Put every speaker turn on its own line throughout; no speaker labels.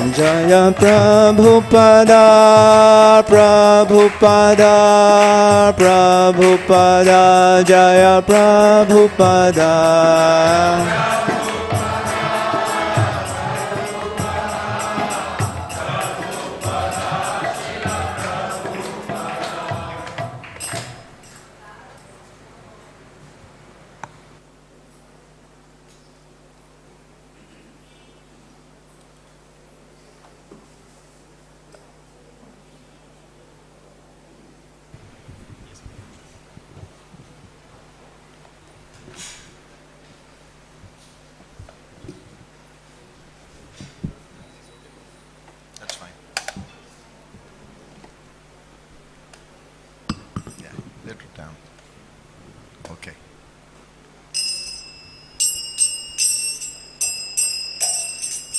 Jaya Prabhupada, Prabhupada, Prabhupada, Jaya Prabhupada.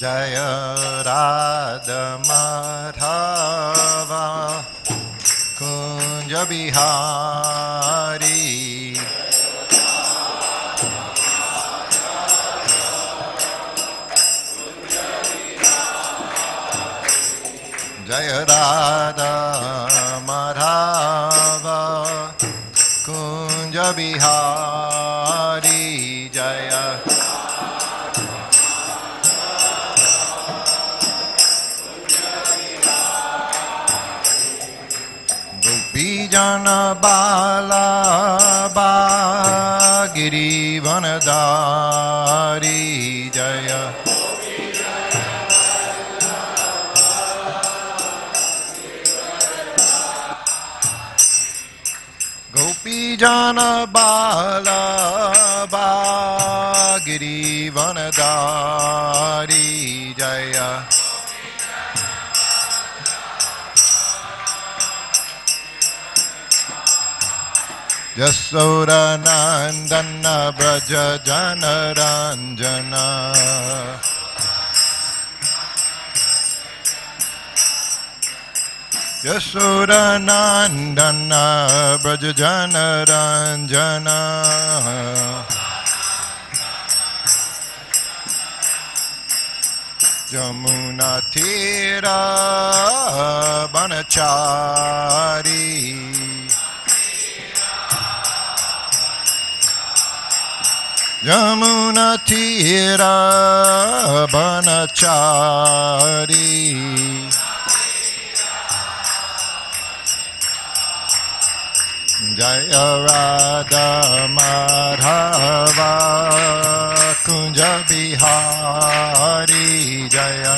Jaya Radha Madhava Kunja Bihari Jaya Radha Madhava Kunja Bihari Jaya Jana Bala Bagiri Vanadari Jaya Gopi Jana Bala Bagiri Vanadari Jaya Yasoda Nandana Braja Janaranjana Yasoda Nandana Braja Janaranjana Jamuna Tira Banachari Yamuna Tira Banachari Jaya Radha Madhava Kunja Bihari Jaya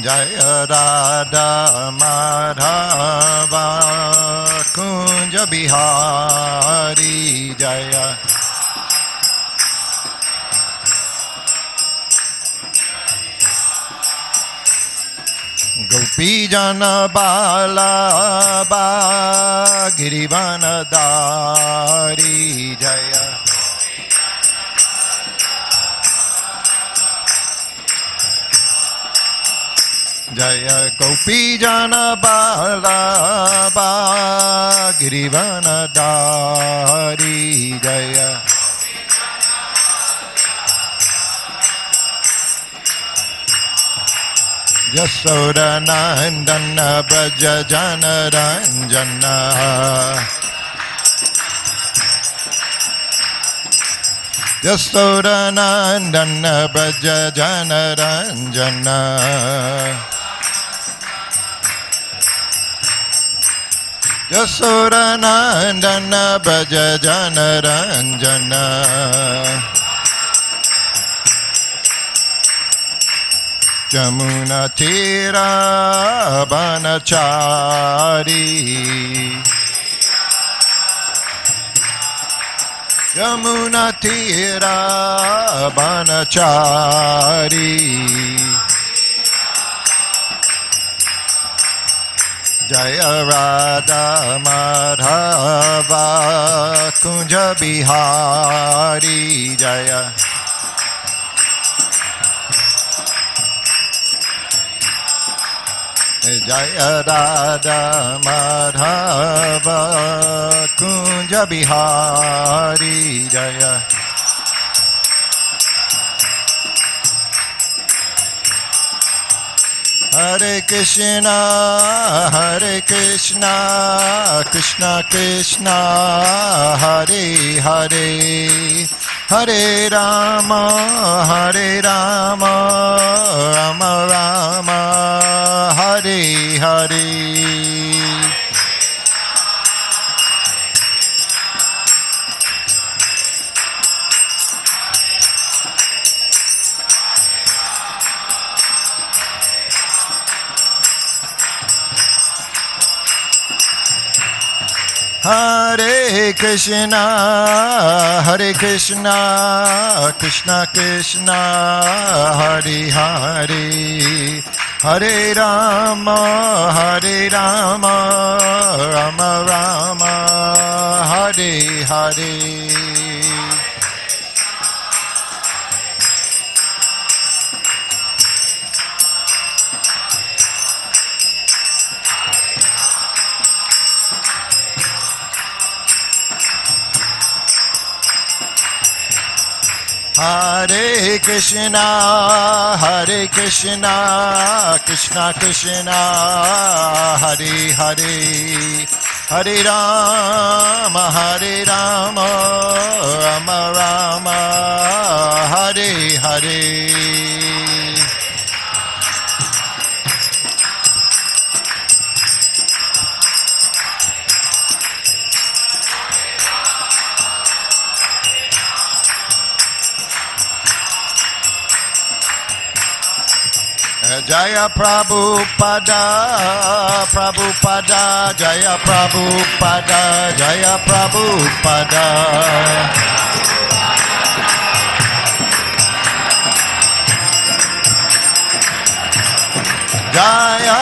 Jaya Radha Madhava Kunja Bihari Jaya Gopi Jana Bala Bagiri Vanadari Jaya Jaya Gopi Jana Bala Bagiri Vanadari Jaya Yasoda Nandana Braja Janaranjana Yasoda Nandana Braja Janaranjana Yasoda Nandana Braja Janaranjana Jamuna Tira Banachari Jamuna Tira Banachari Jaya Radha Madhava Kunja Bihari Jaya Jaya Radha Madhava Kunja Kunja Bihari Jaya. Hare Krishna, Krishna Krishna, Hare Hare, Hare Rama, Rama Rama, Hare Hare. Hare Krishna, Krishna Krishna, Hare Hare, Hare Rama, Rama Rama, Hare Hare. Hare Krishna, Krishna Krishna, Hare Hare, Hare Rama, Rama Rama, Hare Hare. Jaya Prabhupada, Prabhupada, Jaya Prabhupada, Jaya Prabhupada. Jaya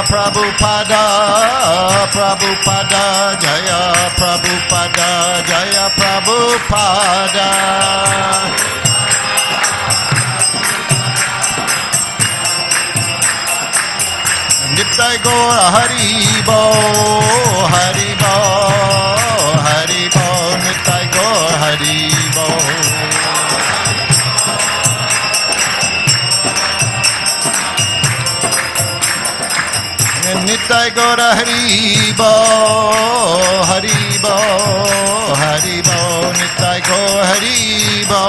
Prabhupada, Prabhupada, Jaya Prabhupada, Jaya Prabhupada. Nitai Gaura Hari Bo, Hari Bo, Hari Bo, Nitai Gaura Hari Bo. Nitai Gaura Hari Bo, Hari Bo, Hari Bo, Nitai Gaura Hari Bo.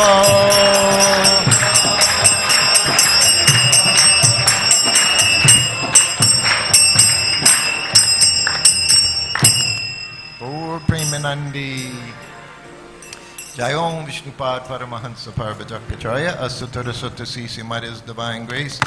Nandi Jayom Vishnupad Paramahansa Parvajakacharya Asutara Sutta Maria's Divine Grace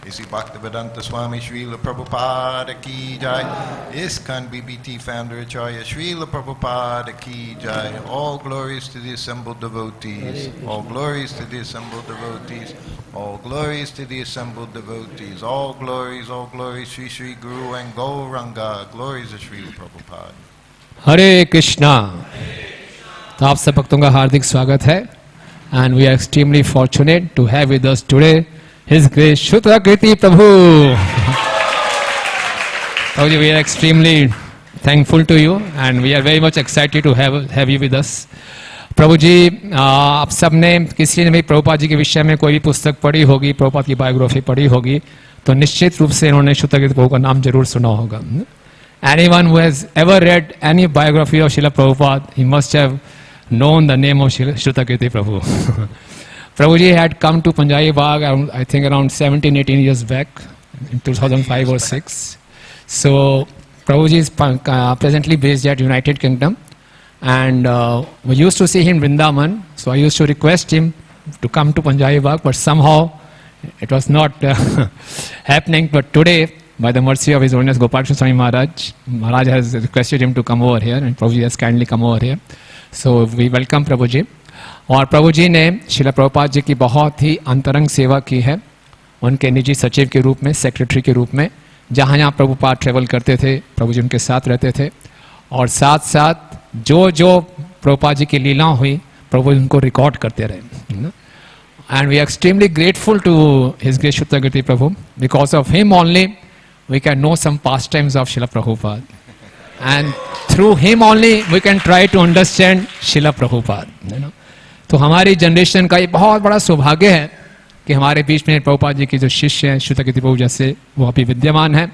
A.C. Bhaktivedanta Swami Srila Prabhupada Ki Jai ISKCON BBT Founder Acharya Srila Prabhupada Ki Jai. All glories to the assembled devotees. All glories to the assembled devotees. All glories to the assembled devotees. All glories, Sri Sri Guru and Gauranga. Glories of Srila Prabhupada.
हरे कृष्णा। तो आप सब भक्तों का हार्दिक स्वागत है and we are extremely fortunate to have with us today his grace Shrutakirti Prabhu. Prabhu ji, we are extremely thankful to you and we are very much excited to have you with us. Prabhu ji, आप सब ने किसी ने भी प्रभुपाद जी के विषय में कोई भी पुस्तक पढ़ी होगी, प्रभुपाद की बायोग्राफी पढ़ी होगी, तो निश्चित रूप से इन्होंने श्रुतकीर्ति प्रभु का नाम जरूर सुना होगा। Anyone who has ever read any biography of Srila Prabhupada, he must have known the name of Shrutkirti Prabhu. Prabhuji had come to Punjabi Bagh, I think around 17-18 years back, in 2005 or 6. So Prabhuji is presently based at United Kingdom, and we used to see him in Vrindavan. So I used to request him to come to Punjabi Bagh, but somehow it was not happening. But today, by the mercy of His Holiness Gopal Krishna Swami Maharaj has requested him to come over here, and Prabhuji has kindly come over here. So we welcome Prabhuji. और प्रभुजी ने श्रील प्रभुपाद जी की बहुत ही अंतरंग सेवा की है, उनके निजी सचिव के रूप में, सेक्रेटरी के रूप में। जहाँ जहाँ प्रभुपाद ट्रेवल करते थे, प्रभुजी उनके साथ रहते थे, और साथ साथ जो जो प्रभुपाद जी की लीला हुई, प्रभु उनको रिकॉर्ड करते रहे। And we are extremely grateful to his great Shrutakirti Prabhu, because of him only we can know some pastimes of Srila Prabhupada. and through him only we can try to understand Srila Prabhupada. तो हमारी generation का ये बहुत बड़ा सौभाग्य है कि हमारे बीच में प्रभुपाद जी के जो शिष्य हैं श्रुतकीर्ति प्रभु जैसे वो अभी विद्यमान हैं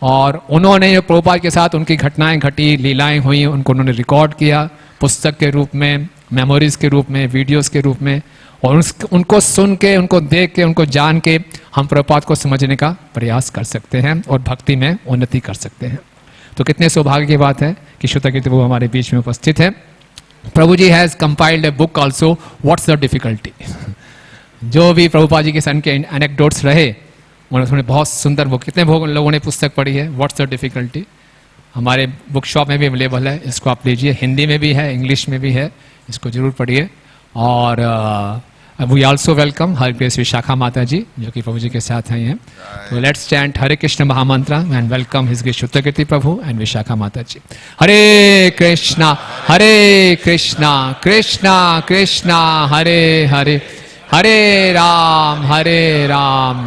और उन्होंने जो प्रभुपाद के साथ उनकी घटनाएं घटी, लीलाएं हुई, उनको उन्होंने रिकॉर्ड किया पुस्तक के रूप में, मेमोरीज के रूप में, वीडियोस के रूप में, और उनको सुन के, उनको देख के, उनको जान के हम प्रभुपाद को समझने का प्रयास कर सकते हैं और भक्ति में उन्नति कर सकते हैं। तो कितने सौभाग्य की बात है कि श्रुतकीर्ति प्रभु हमारे बीच में उपस्थित है। Prabhu ji has compiled a book also, what's the difficulty. जो भी प्रभुपाद जी के सन के एनेक्डोट्स रहे उन्होंने बहुत सुंदर बुक, कितने लोगों ने पुस्तक पढ़ी है व्हाट्स द डिफिकल्टी, हमारे बुक शॉप में भी अवेलेबल है, इसको आप लीजिए, हिंदी में भी है, इंग्लिश में भी है, इसको जरूर पढ़िए। और we also welcome her grace Vishakha Mata ji जो कि प्रभु जी के साथ आई हैं। तो let's chant Hare Krishna Mahamantra and welcome his grace Shrutakirti Prabhu and Vishakha Mata ji. हरे कृष्णा कृष्णा कृष्णा हरे हरे, हरे राम राम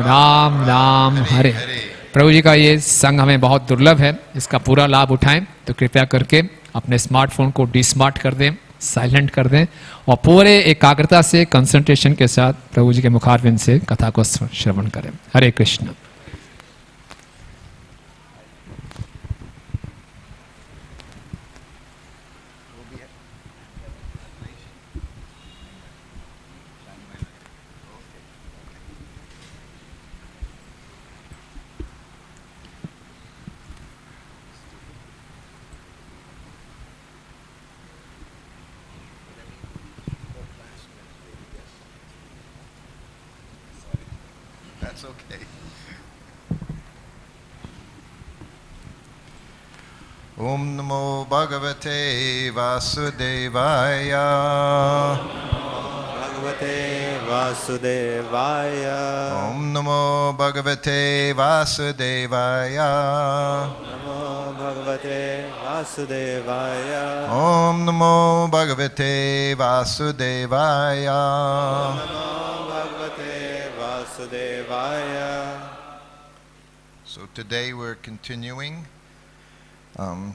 राम हरे हरे। प्रभु जी का ये संग हमें बहुत दुर्लभ है, इसका पूरा लाभ उठाएं। तो कृपया करके अपने स्मार्टफोन को डिस्मार्ट कर दें, साइलेंट कर दें और पूरे एकाग्रता से, कंसंट्रेशन के साथ प्रभु जी के मुखारविंद से कथा को श्रवण करें। हरे Krishna.
That's okay. Om Namo Bhagavate Vasudevaya.
Bhagavate Vasudevaya.
Om Namo Bhagavate Vasudevaya.
Namo Bhagavate Vasudevaya.
Om Namo Bhagavate Vasudevaya.
Namo Bhagavate Vasudevaya.
So today we're continuing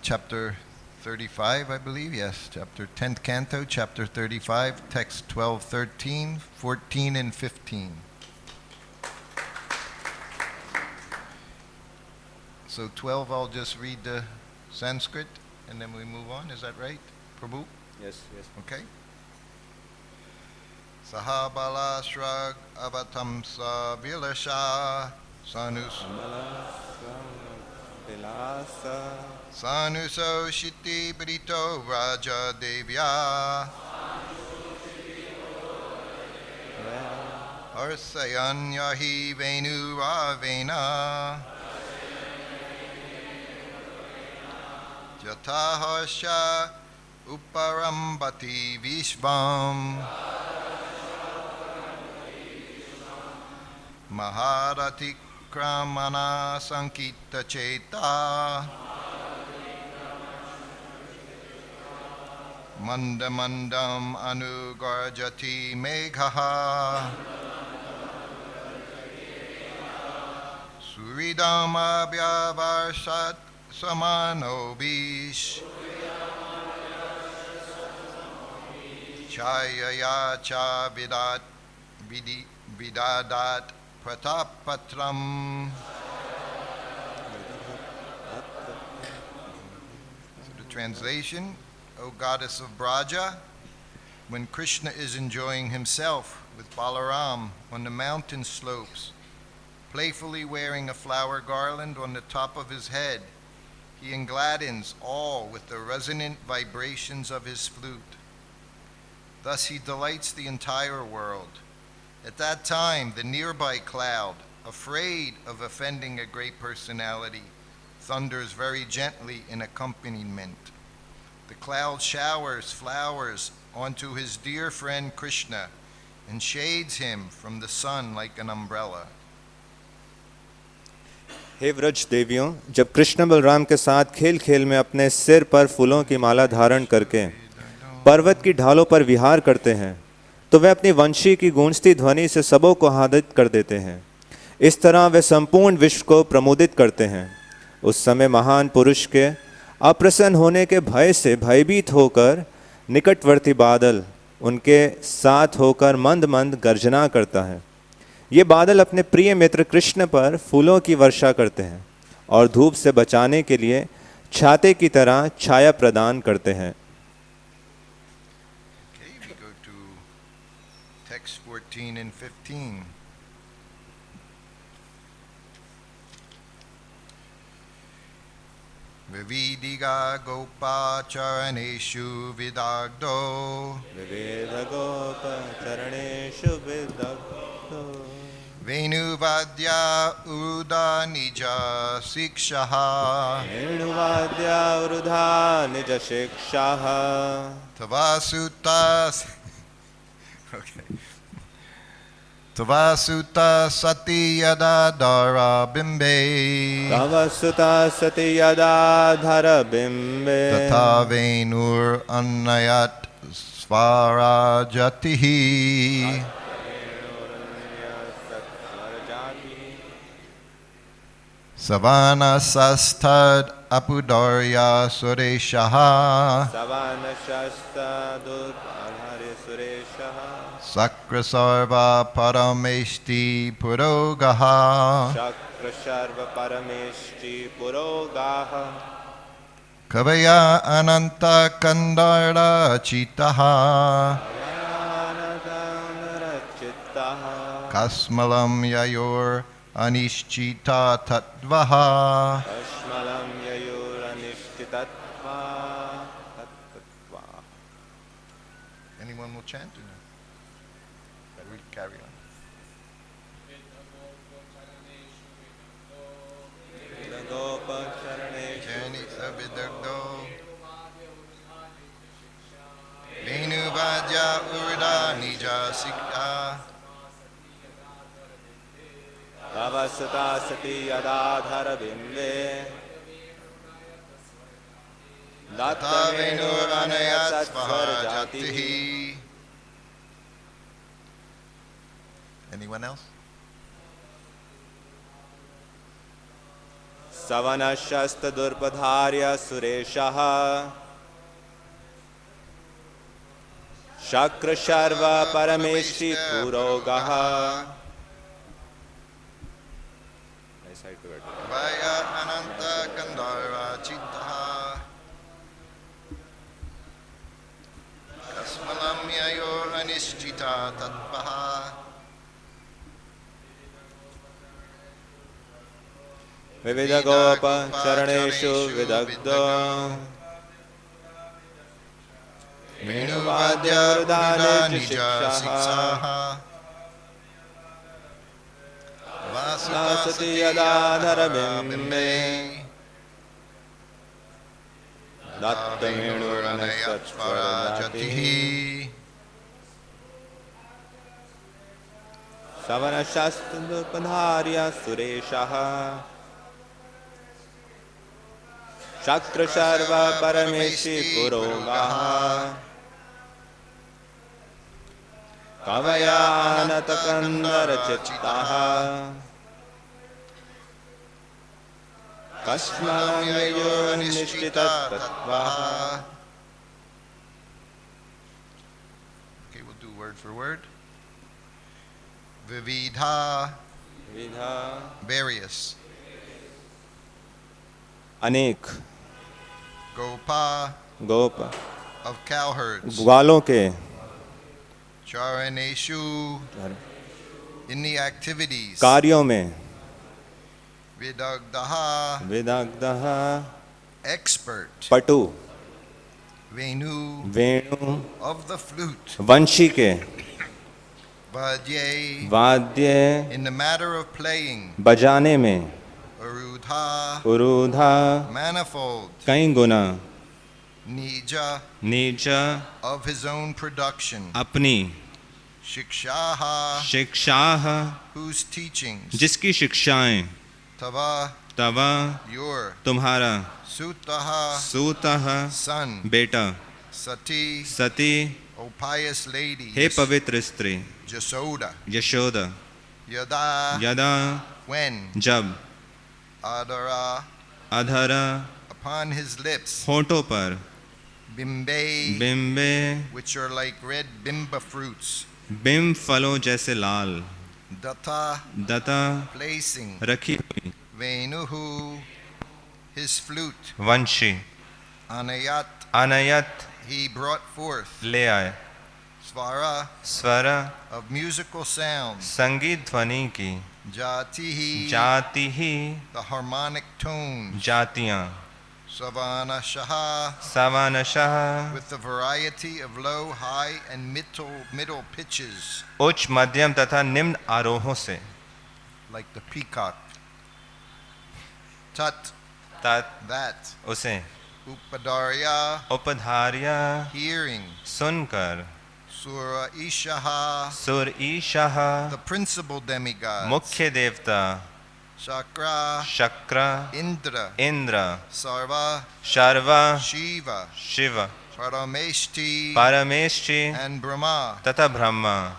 chapter 35, I believe. Yes, chapter 10th canto, chapter 35, text 12, 13, 14, and 15. So 12, I'll just read the Sanskrit and then we move on. Is that right, Prabhu?
Yes, yes.
Okay. Sahabala shrag avatamsa vilasha sanus
Vilasa.
sanuso shiti brito raja devya arsayanyahi venu ravena jatahasha uparambati vishvam Maharati Kramana Sankita Cheta Mandamandam Anugarjati Meghaha Suridam Abhyavarsat Samanobish Chayaya Cha Vidat Vidadat Pratapatram. So the translation, O goddess of Braja, when Krishna is enjoying himself with Balaram on the mountain slopes, playfully wearing a flower garland on the top of his head, he engladdens all with the resonant vibrations of his flute. Thus he delights the entire world. At that time, the nearby cloud, afraid of offending a great personality, thunders very gently in accompaniment. The cloud showers flowers onto his dear friend Krishna and shades him from the sun like an umbrella.
हे व्रज देवियों, जब कृष्ण बलराम के साथ खेल खेल में अपने सिर पर फूलों की माला धारण करके पर्वत की ढालों पर विहार करते हैं तो वे अपनी वंशी की गूंजती ध्वनि से सबों को आह्लादित कर देते हैं। इस तरह वे संपूर्ण विश्व को प्रमोदित करते हैं। उस समय महान पुरुष के अप्रसन्न होने के भय से भयभीत होकर निकटवर्ती बादल उनके साथ होकर मंद मंद गर्जना करता है। ये बादल अपने प्रिय मित्र कृष्ण पर फूलों की वर्षा करते हैं और धूप से बचाने के लिए छाते की तरह छाया प्रदान करते हैं।
Okay, we go to text 14 and 15. Vividiga gopa charaneshu vidagdo
विविध गोप चरणेषु विदग्धो
venuvadya uda nija sikshaha
वेणुवाद्या वृधा निज शिक्षाः
tavasutas okay tavasuta sati yada dara bimbe
तव सुता सति यदा धरबिम्बे
तथा venur annayat svarajatihi savana sastad apudarya sureshaha
सवानशस्तदुत आधारे सुरेशः
sakrasarva parameshti purogaha
शक्र शर्व परमेष्टि पुरोगाः
kavaya ananta kandara chitaha
ज्ञानदानरचित्तः
kasmalam yayor anishchita tatvaha
कश्मलं ययोरनिश्चितत्वा तत्त्वा।
Anyone will chant or no? Shall we carry on?
गोपचरणेषु
Jani sabidagdo venuvadya urda nija sikha
तव सुता सति यदा धरबिम्बे
tata venur anayat svarajatihi. Anyone else?
सवनशस्तदुर्पधार्य सुरेशः शक्र शर्व परमेष्टि पुरोगः
Vaya ananta kandara chittaha kasmalam yayor anishchita tatpaha
विविध गोप चरणेषु विदग्धो वेणुवाद्योर्दाने शिक्षाः वासुसति यदा धरबिम्बे दत्तवेणुरनयत्स्वरजतिः सवनशस्तदुर्पधार्य सुरेशः शक्र शर्व परमेष्टि पुरोगः कवयानत कंदरचित्तः कस्मलं ययोनिश्चितत्वः।
Okay, we'll do word for word. Vividha,
विधा
various.
अनेक
Gopa,
गोप
of cowherds.
ग्वालों के
Charaneshu, in the activities.
कार्यों में
Vidagdaha,
विदग्धः
expert.
पटु
Venu,
Venu
of the flute.
वंशी के
Vadye,
वाद्य
in the matter of playing.
बजाने में
Arudha,
उरुधा
manifold.
कई गुना
Nija,
नीच
of his own production.
अपनी
Shikshaha,
शिक्षाः
whose teachings.
जिसकी शिक्षाएं
Tava,
तव
your.
तुम्हारा
Sutaha,
सूतः
son.
बेटा
Sati,
सती
O pious lady.
हे पवित्र स्त्री
Jasoda.
यशोदा
Yada,
यदा
when.
जब
Adara,
अधर
upon his lips,
होठों पर,
bimbe,
बिम्बे,
which are like red bimba fruits,
बिम्ब फलों जैसे लाल,
data,
दता,
placing,
रखी हुई,
venuhu, his flute,
Banshi,
anayat,
अनयत,
he brought forth,
ले आए,
svara,
स्वर,
of musical sounds,
संगीत ध्वनि की,
jatihi,
जाति ही,
the harmonic tones,
जातियां,
savana shaha,
सावानशः,
with the variety of low, high, and middle pitches,
उच्च, मध्यम तथा निम्न आरोहों से,
like the peacock. Tat,
तत्,
that,
उसे,
upadarya,
उपधार्य,
hearing,
सुनकर,
sura ishaha,
सुर ईशः,
the principal demigods,
मुख्य देवता,
Shakra,
शक्र,
Indra,
Indra,
Sarva,
Sharva,
Shiva,
Shiv,
Parameshti,
परमेष्टि
and Brahma,
तथा ब्रह्मा,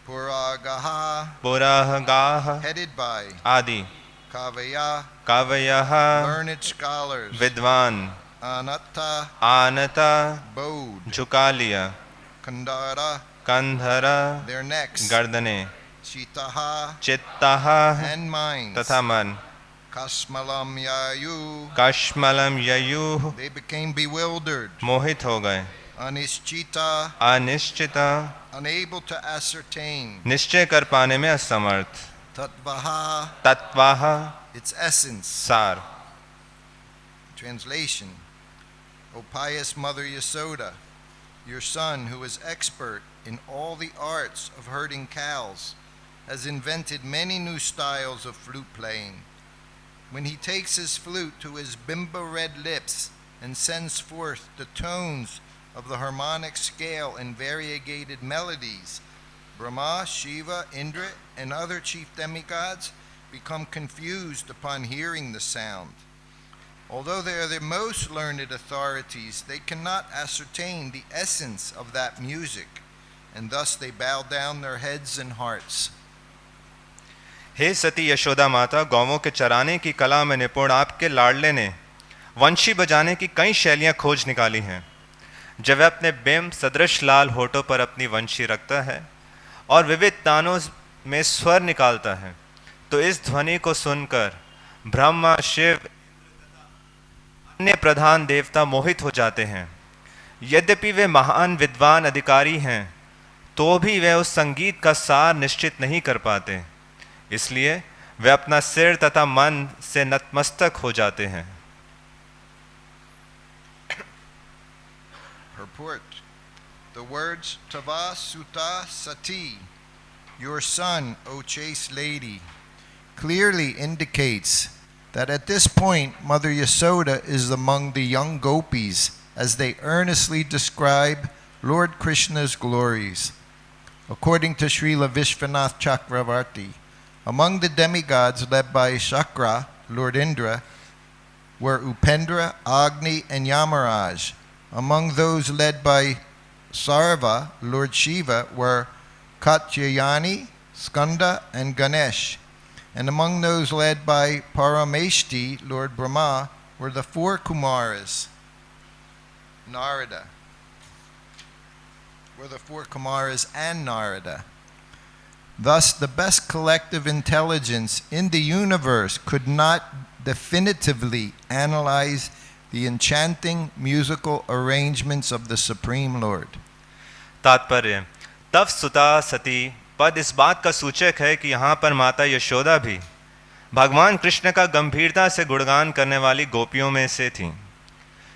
Puragaha,
पुराहगाः
headed by
आदि,
Kavaya,
कवयः,
learned scholars,
विद्वान,
Anatta,
आनता,
bowed,
झुका लिया,
Kandara,
कंधर,
their necks,
गर्दने,
Chitaha,
चित्तः
and minds,
तथा मन,
Kasmalam Yayu,
कश्मलम ययुः,
they became bewildered,
मोहित हो गए,
Anischita,
अनिश्चित,
unable to ascertain,
निश्चय कर पाने में असमर्थ,
Tatvaha,
तत्वाह,
its essence.
सार.
Translation: O pious Mother Yasoda, your son, who is expert in all the arts of herding cows, has invented many new styles of flute playing. When he takes his flute to his bimba red lips and sends forth the tones of the harmonic scale in variegated melodies, Brahma, Shiva, Indra, and other chief demigods become confused upon hearing the sound. Although they are the most learned authorities, they cannot ascertain the essence of that music, and thus they bow down their heads and hearts.
हे सती यशोदा माता, गौवों के चराने की कला में निपुण आपके लाडले ने वंशी बजाने की कई शैलियां खोज निकाली हैं. जब वह अपने बिंब सदृश लाल होठों पर अपनी वंशी रखता है और विविध तानों में स्वर निकालता है, तो इस ध्वनि को सुनकर ब्रह्मा, शिव, अन्य प्रधान देवता मोहित हो जाते हैं. यद्यपि वे महान विद्वान अधिकारी हैं, तो भी वे उस संगीत का सार निश्चित नहीं कर पाते. इसलिए वे अपना सिर तथा मन से नतमस्तक हो जाते हैं.
Purport: the words Tava Sutta Sati, your son, O chaste lady, clearly indicates that at this point Mother Yasoda is among the young gopis as they earnestly describe Lord Krishna's glories. According to Srila Vishwanath Chakravarti, among the demigods led by Shakra, Lord Indra, were Upendra, Agni, and Yamaraj. Among those led by Sarva, Lord Shiva, were Katyayani, Skanda, and Ganesh. And among those led by Parameshti, Lord Brahma, were the four Kumaras. Narada. Were the four Kumaras and Narada. Thus, the best collective intelligence in the universe could not definitively analyze the enchanting musical arrangements of the Supreme Lord.
तात्पर्य: तव सुता सती पद इस बात का सूचक है कि यहाँ पर माता यशोदा भी भगवान कृष्ण का गंभीरता से गुणगान करने वाली गोपियों में से थीं.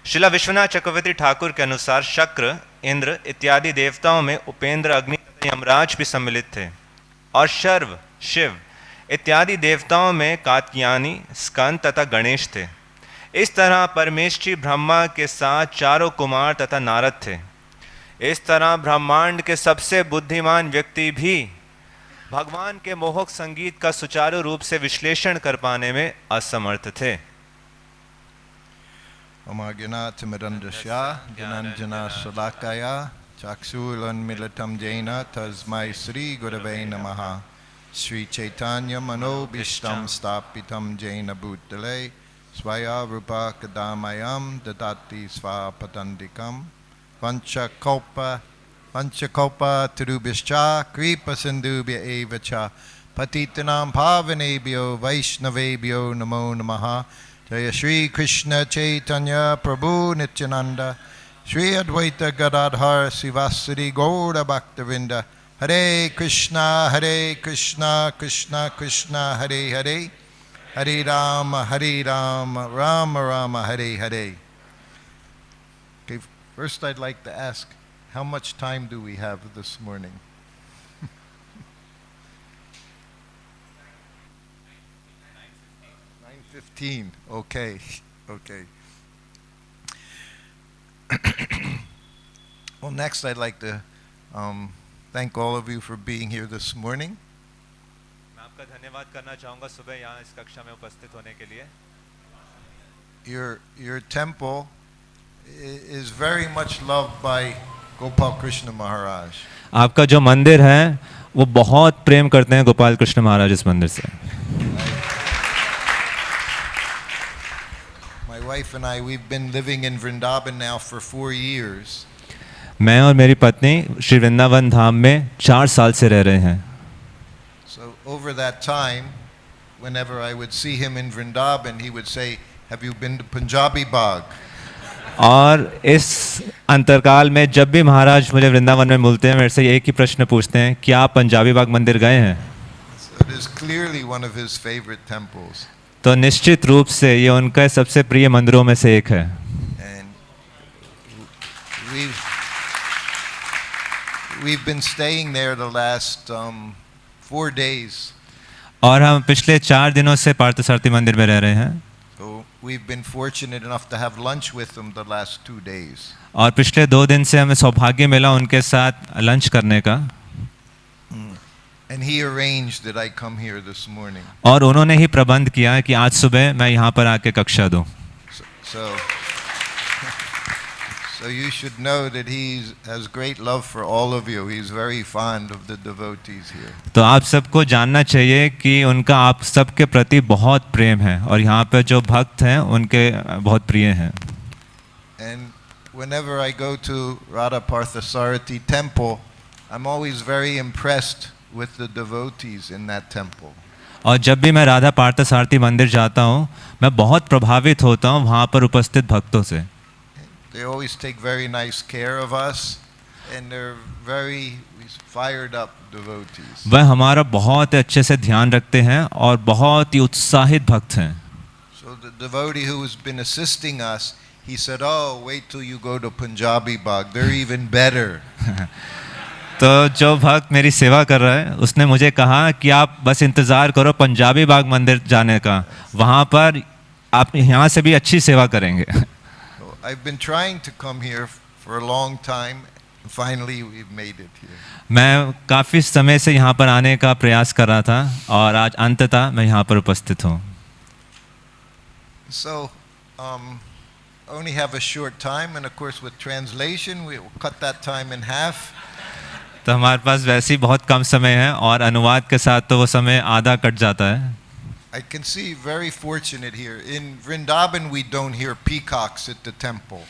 श्रीला विश्वनाथ चक्रवर्ती ठाकुर के अनुसार शक्र, इंद्र इत्यादि देवताओं में उपेंद्र, अग्नि तथा यमराज भी सम्मिलित थे, और शर्व, शिव इत्यादि देवताओं में कात्यायनी, स्कंद तथा गणेश थे. इस तरह परमेष्ठी ब्रह्मा के साथ चारों कुमार तथा नारद थे. इस तरह ब्रह्मांड के सबसे बुद्धिमान व्यक्ति भी भगवान के मोहक संगीत का सुचारू रूप से विश्लेषण कर पाने में असमर्थ थे.
Jananjana Salakaya Chaksulanmilatam Jaina Tasmai Sri Gurave Namaha Sri Chaitanya Manobishtam Stapitam Jaina Bhutale Svaya Rupa Kadamayam Dadati Svapatandikam Panchakopa Tirubhischa Kripa Sindhubhya Evacha Patitanam Pavanebhyo Vaishnavebhyo Namo Namaha Jaya Shri Krishna Chaitanya Prabhu Nityananda Shri Advaita Gadadhar Sivasari Gaura Bhaktavinda Hare Krishna Krishna Krishna Hare Hare Hare Rama Rama Rama Hare Hare. Okay, first I'd like to ask, how much time do we have this morning? 9:15. Okay. Well, next I'd like to thank all of you for being here this morning.
मैं आपका धन्यवाद करना चाहूँगा सुबह यहाँ इस कक्षा में उपस्थित होने के लिए.
Your temple is very much loved by Gopal Krishna Maharaj.
आपका जो मंदिर है वो बहुत प्रेम करते हैं गोपाल कृष्ण महाराज इस मंदिर से.
My wife and I, we've been living in Vrindavan now for 4 years.
मैं और मेरी पत्नी श्री वृंदावन धाम में 4 साल से रह रहे हैं.
So over that time, whenever I would see him in Vrindavan, he would say, "Have you been to Punjabi Bagh?"
और इस अंतरकाल में जब भी महाराज मुझे वृंदावन में मिलते हैं मेरे से एक ही प्रश्न पूछते हैं, क्या आप पंजाबी बाग मंदिर गए हैं?
So it is clearly one of his favorite temples.
तो निश्चित रूप से ये उनका सबसे प्रिय मंदिरों में से एक है.
And we've been staying there the last 4 days.
और हम पिछले 4 दिनों से पार्थसारथी मंदिर में रह रहे हैं.
So we've been fortunate enough to have lunch with them the last 2 days.
और पिछले 2 दिन से हमें सौभाग्य मिला उनके साथ लंच करने का.
And he arranged that I come here this morning.
और उन्होंने ही प्रबंध किया कि आज सुबह मैं यहाँ पर आके कक्षा दूं.
So you should know that he has great love for all of you. He's very fond of the devotees here.
तो आप सबको जानना चाहिए कि उनका आप सबके प्रति बहुत प्रेम है और यहाँ पे जो भक्त हैं उनके बहुत प्रिय हैं.
And whenever I go to Radha Parthasarathi temple, I'm always very impressed with the devotees in that temple.
और जब भी मैं राधा पार्थसारथी मंदिर जाता हूँ मैं बहुत प्रभावित होता हूँ वहाँ पर उपस्थित भक्तों से.
They always take very nice care of us, and they're very fired up devotees.
वह हमारा बहुत अच्छे से ध्यान रखते हैं और बहुत ही उत्साहित भक्त हैं.
So the devotee who has been assisting us, he said, "Oh, wait till you go to Punjabi Bagh. They're even better."
तो जो भक्त मेरी सेवा कर रहा है उसने मुझे कहा कि आप बस इंतज़ार करो पंजाबी बाग मंदिर जाने का, वहाँ पर आप यहाँ से भी अच्छी सेवा करेंगे.
I've been trying to come here for a long time. Finally, we've made it here.
मैं काफ़ी समय से यहाँ पर आने का प्रयास कर रहा था और आज अंततः मैं यहाँ पर उपस्थित हूँ.
So, only have a short time, and of course with translation, we will cut that time in half.
तो हमारे पास वैसे ही बहुत कम समय है और अनुवाद के साथ तो वो समय आधा कट जाता है.
I can see very fortunate here. In Vrindavan, we don't hear peacocks at the temple.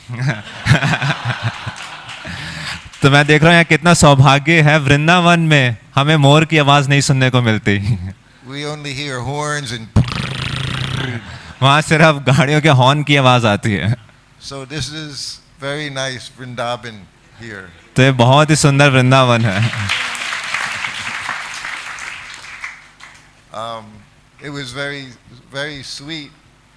तो मैं देख रहा हूँ यहाँ कितना सौभाग्य है, वृंदावन में हमें मोर की आवाज़ नहीं सुनने को मिलती.
We only hear horns and.
वहाँ सिर्फ गाड़ियों के हॉर्न की आवाज़ आती है.
So this is very nice Vrindavan here.
तो ये बहुत ही सुंदर वृंदावन है.
It was very, very sweet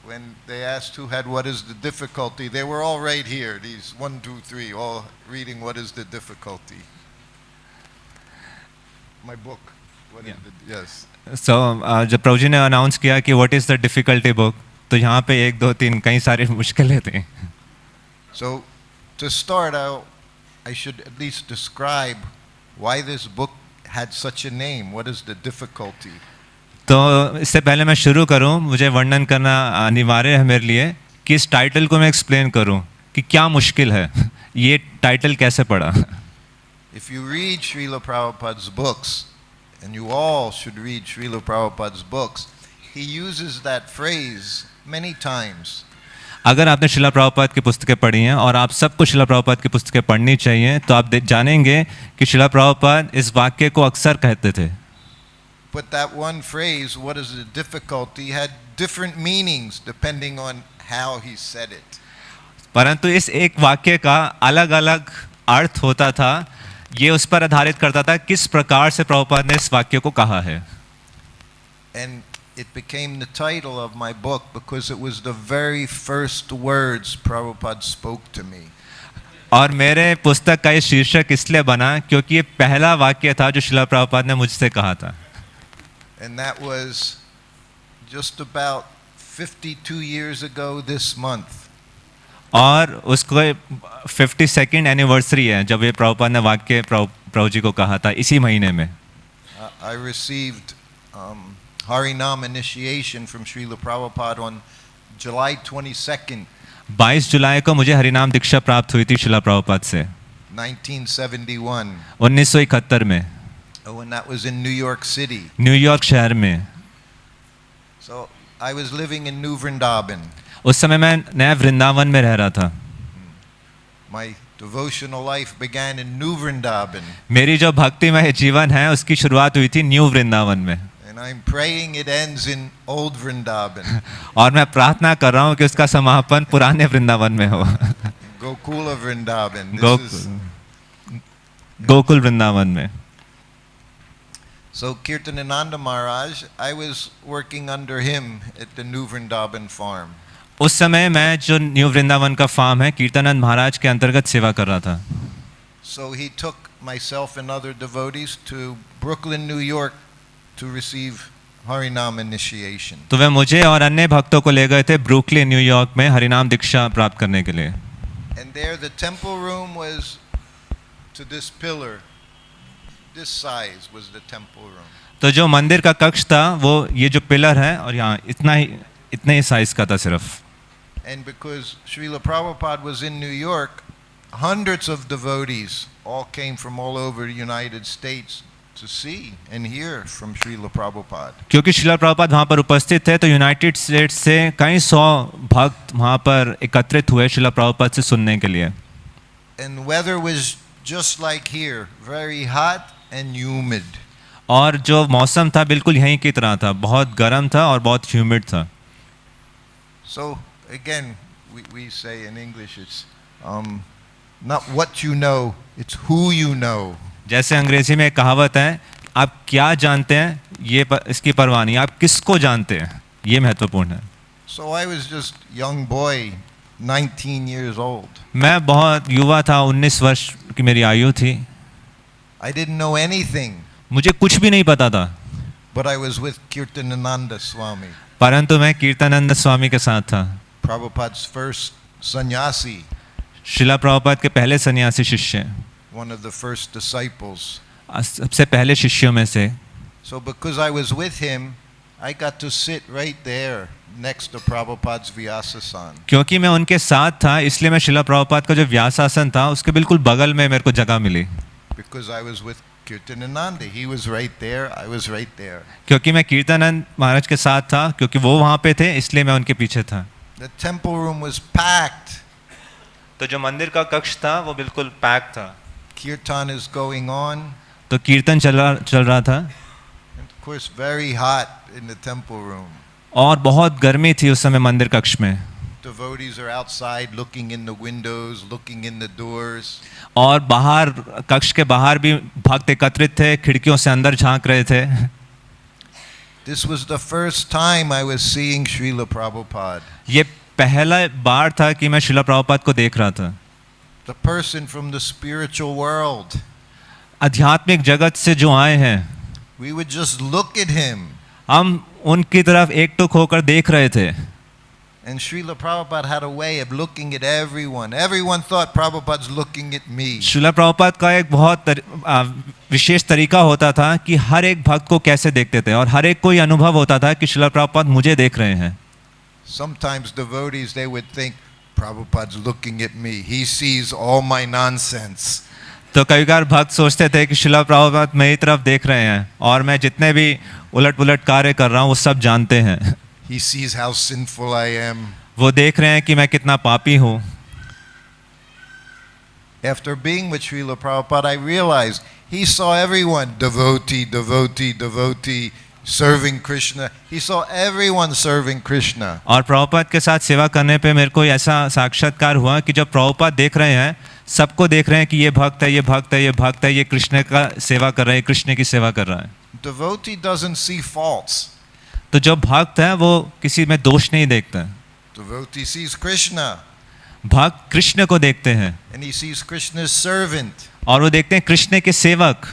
when they asked who had what is the difficulty. They were all right here, these 1, 2, 3, all reading what is the difficulty. My book. What is the, yes.
So जब प्रभु जी ने announce किया कि what is the difficulty book, तो यहाँ पे 1, 2, 3 कई सारी मुश्किलें थी.
So to start out, I should at least describe why this book had such a name. What is the difficulty?
तो इससे पहले मैं शुरू करूं, मुझे वर्णन करना अनिवार्य है मेरे लिए कि इस टाइटल को मैं एक्सप्लेन करूं कि क्या मुश्किल है, ये टाइटल कैसे पड़ा.
If you read Srila Prabhupada's books, and you all should read Srila Prabhupada's books, he uses that phrase many times.
अगर आपने शिला प्रभुपाद की पुस्तकें पढ़ी हैं और आप सबको शिला प्रभुपाद की पुस्तकें पढ़नी चाहिए तो आप जानेंगे कि शिला प्रभुपाद इस वाक्य को अक्सर कहते थे.
But that one phrase, what is the difficulty, had different meanings depending on how he said it.
परंतु इस एक वाक्य का अलग अलग अर्थ होता था. ये उस पर आधारित करता था किस प्रकार से प्रभुपाद ने इस वाक्य को कहा है.
And it became the title of my book because it was the very first words Prabhupada spoke to me.
और मेरे पुस्तक का ये शीर्षक इसलिए बना क्योंकि ये पहला वाक्य था जो शिला प्रभुपाद ने मुझसे कहा था.
And that was just about 52 years ago this month.
और उसको 52nd एनिवर्सरी है जब ये प्रभुपाद ने वाक्य प्रभु जी को कहा था इसी महीने में.
I received Harinam initiation from Srila Prabhupada on July 22nd.
22 जुलाई को मुझे हरिनाम दीक्षा प्राप्त हुई थी शिला प्रभुपाद से
1971.
1971 में.
Oh, and that was in New York City.
New York शहर में.
So I was living in New Vrindavan.
उस समय मैं नया वृंदावन में रह रहा था.
My devotional life began in New Vrindavan.
मेरी जो भक्तिमय जीवन है उसकी शुरुआत हुई थी न्यू वृंदावन में.
And I'm praying it ends in Old Vrindavan.
और मैं प्रार्थना कर रहा हूँ कि उसका समापन पुराने वृंदावन में हो.
Gokula Vrindavan.
गोकुल वृंदावन में.
So Kirtanananda Maharaj, I was working under him at the New Vrindavan farm.
उस समय मैं जो न्यू वृंदावन का फार्म है कीर्तनानंद महाराज के अंतर्गत सेवा कर रहा था.
So he took myself and other devotees to Brooklyn, New York to receive Harinam initiation.
तो वे मुझे और अन्य भक्तों को ले गए थे ब्रुकलिन न्यूयॉर्क में हरिनाम दीक्षा प्राप्त करने के लिए.
And there the temple room was to this pillar. This size was the temple room.
तो जो मंदिर का कक्ष था वो ये जो पिलर है और यहाँ इतने ही साइज का था सिर्फ.
And because Srila Prabhupada was in New York, hundreds of devotees all came from all over the United States to see and hear from Srila Prabhupada.
क्योंकि शिला प्रभुपाद वहाँ पर उपस्थित थे तो यूनाइटेड स्टेट्स से कई सौ भक्त वहाँ पर एकत्रित हुए शिला प्रभुपाद से सुनने के लिए.
And weather was just like here, very hot and humid.
और जो मौसम था बिल्कुल यहीं की तरह था, बहुत गर्म था और बहुत ह्यूमिड था.
So again, we say in English, it's not what you know, it's who you know.
जैसे अंग्रेजी में एक कहावत है, आप क्या जानते हैं ये इसकी परवाह नहीं, आप किसको जानते हैं ये महत्वपूर्ण है.
So I was just young boy, 19 years old.
मैं बहुत युवा था, 19 वर्ष की मेरी आयु थी.
I didn't know anything.
मुझे कुछ भी नहीं पता था.
But I was with Kirtanananda Swami.
परंतु मैं कीर्तनानंद स्वामी के साथ था.
Prabhupada's first sannyasi.
शिला प्रभुपाद के पहले सन्यासी शिष्य.
One of the first disciples.
सबसे पहले शिष्यों में से.
So because I was with him, I got to sit right there next to Prabhupada's Vyasasana.
क्योंकि मैं उनके साथ था इसलिए मैं शिला प्रभुपाद का जो व्यासासन था उसके बिल्कुल बगल में मेरे को जगह मिली.
Because I was with Kirtanananda, he was right there, I was right there.
क्योंकि मैं कीर्तनानंद महाराज के साथ था, क्योंकि वो वहाँ पे थे इसलिए मैं उनके पीछे था.
The temple room was packed.
तो जो मंदिर का कक्ष था वो बिल्कुल पैक था.
Kirtan is going on.
तो कीर्तन चल रहा था.
And of course very hot in the temple room.
और बहुत गर्मी थी उस समय मंदिर कक्ष में.
Devotees are outside looking in the windows, looking in the doors.
और बाहर कक्ष के बाहर भी भक्त एकत्रित थे, खिड़कियों से अंदर झांक रहे थे.
This was the first time I was seeing Srila Prabhupada.
ये पहला बार था कि मैं शिला प्रभुपाद को देख रहा था.
The person from the spiritual world.
आध्यात्मिक जगत से जो आए हैं.
We would just look at him.
हम उनकी तरफ एकटुक होकर देख रहे थे.
And Srila Prabhupada had a way of looking at everyone. Everyone thought Prabhupada's looking at me.
शिला प्रभुपाद का एक बहुत विशेष तरीका होता था कि हर एक भक्त को कैसे देखते थे और हर एक को ये अनुभव होता था कि शिला प्रभुपाद मुझे देख रहे हैं.
Sometimes devotees, they would think Prabhupada's looking at me. He sees all my nonsense.
तो कई बार भक्त सोचते थे कि श्रील प्रभुपाद मेरी तरफ देख रहे हैं और मैं जितने भी उलट पुलट कार्य कर रहा हूँ वो सब जानते हैं.
He sees how sinful I am.
वो देख रहे हैं कि मैं कितना पापी हूँ.
After being with Srila Prabhupada, I realized he saw everyone devotee, devotee, devotee, serving Krishna. He saw everyone serving Krishna.
और प्रभुपाद के साथ सेवा करने पे मेरे को ऐसा साक्षात्कार हुआ कि जब प्रभुपाद देख रहे हैं, सबको देख रहे हैं कि ये भक्त है, ये भक्त है, ये भक्त है, ये कृष्ण का सेवा कर रहा है, कृष्ण की सेवा कर रहा है.
Devotee doesn't see faults.
तो जो भक्त है वो किसी में दोष नहीं देखता.
Devotee sees Krishna.
भक्त कृष्ण को देखते हैं
And he sees Krishna's servant.
और वो देखते हैं कृष्ण के सेवक.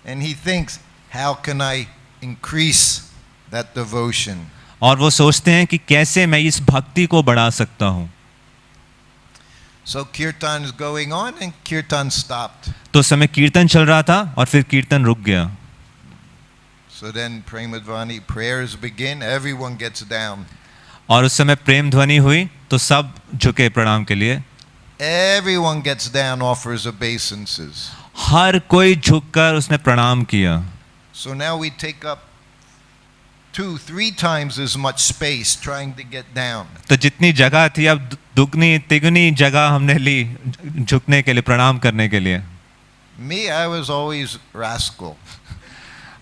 And he thinks, how can I increase that devotion?
और वो सोचते हैं कि कैसे मैं इस भक्ति को बढ़ा सकता हूँ.
So kirtan is going on and kirtan stopped.
तो उस समय कीर्तन चल रहा था और फिर कीर्तन रुक गया.
So then Premadvani prayers begin, everyone gets down.
और उस समय प्रेम ध्वनि हुई तो सब झुके प्रणाम के लिए.
Everyone gets down, offers obeisances.
हर कोई झुककर उसने प्रणाम किया.
So now we take up 2-3 times as much space trying to get down.
तो जितनी जगह थी अब दुगनी तिगुनी जगह हमने ली झुकने के लिए, प्रणाम करने के लिए.
Me, I was always rascal.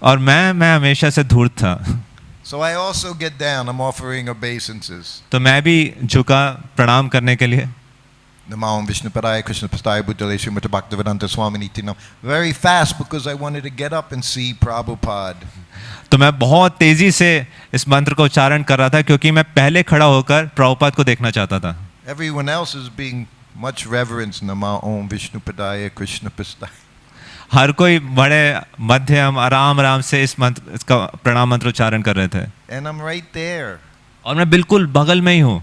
और मैं हमेशा से धूर्त था.
So I also get down, I'm offering obeisances.
तो मैं भी झुका प्रणाम करने के लिए.
Namo Vishnupadaya Krishna Pastaya Buddhale Srimati Bhaktivedanta Swami Nitinam. Very fast because I wanted to get up and see Prabhupada.
तो मैं बहुत तेजी से इस मंत्र को उच्चारण कर रहा था क्योंकि मैं पहले खड़ा होकर प्रभुपाद को देखना चाहता था.
Everyone else is being much reverence. Namo Vishnupadaya Krishna Pastaya.
हर कोई बड़े मध्यम आराम आराम से इस मंत्र इसका प्रणाम मंत्र उच्चारण कर रहे थे.
And I'm right there.
और मैं बिल्कुल बगल में ही हूँ.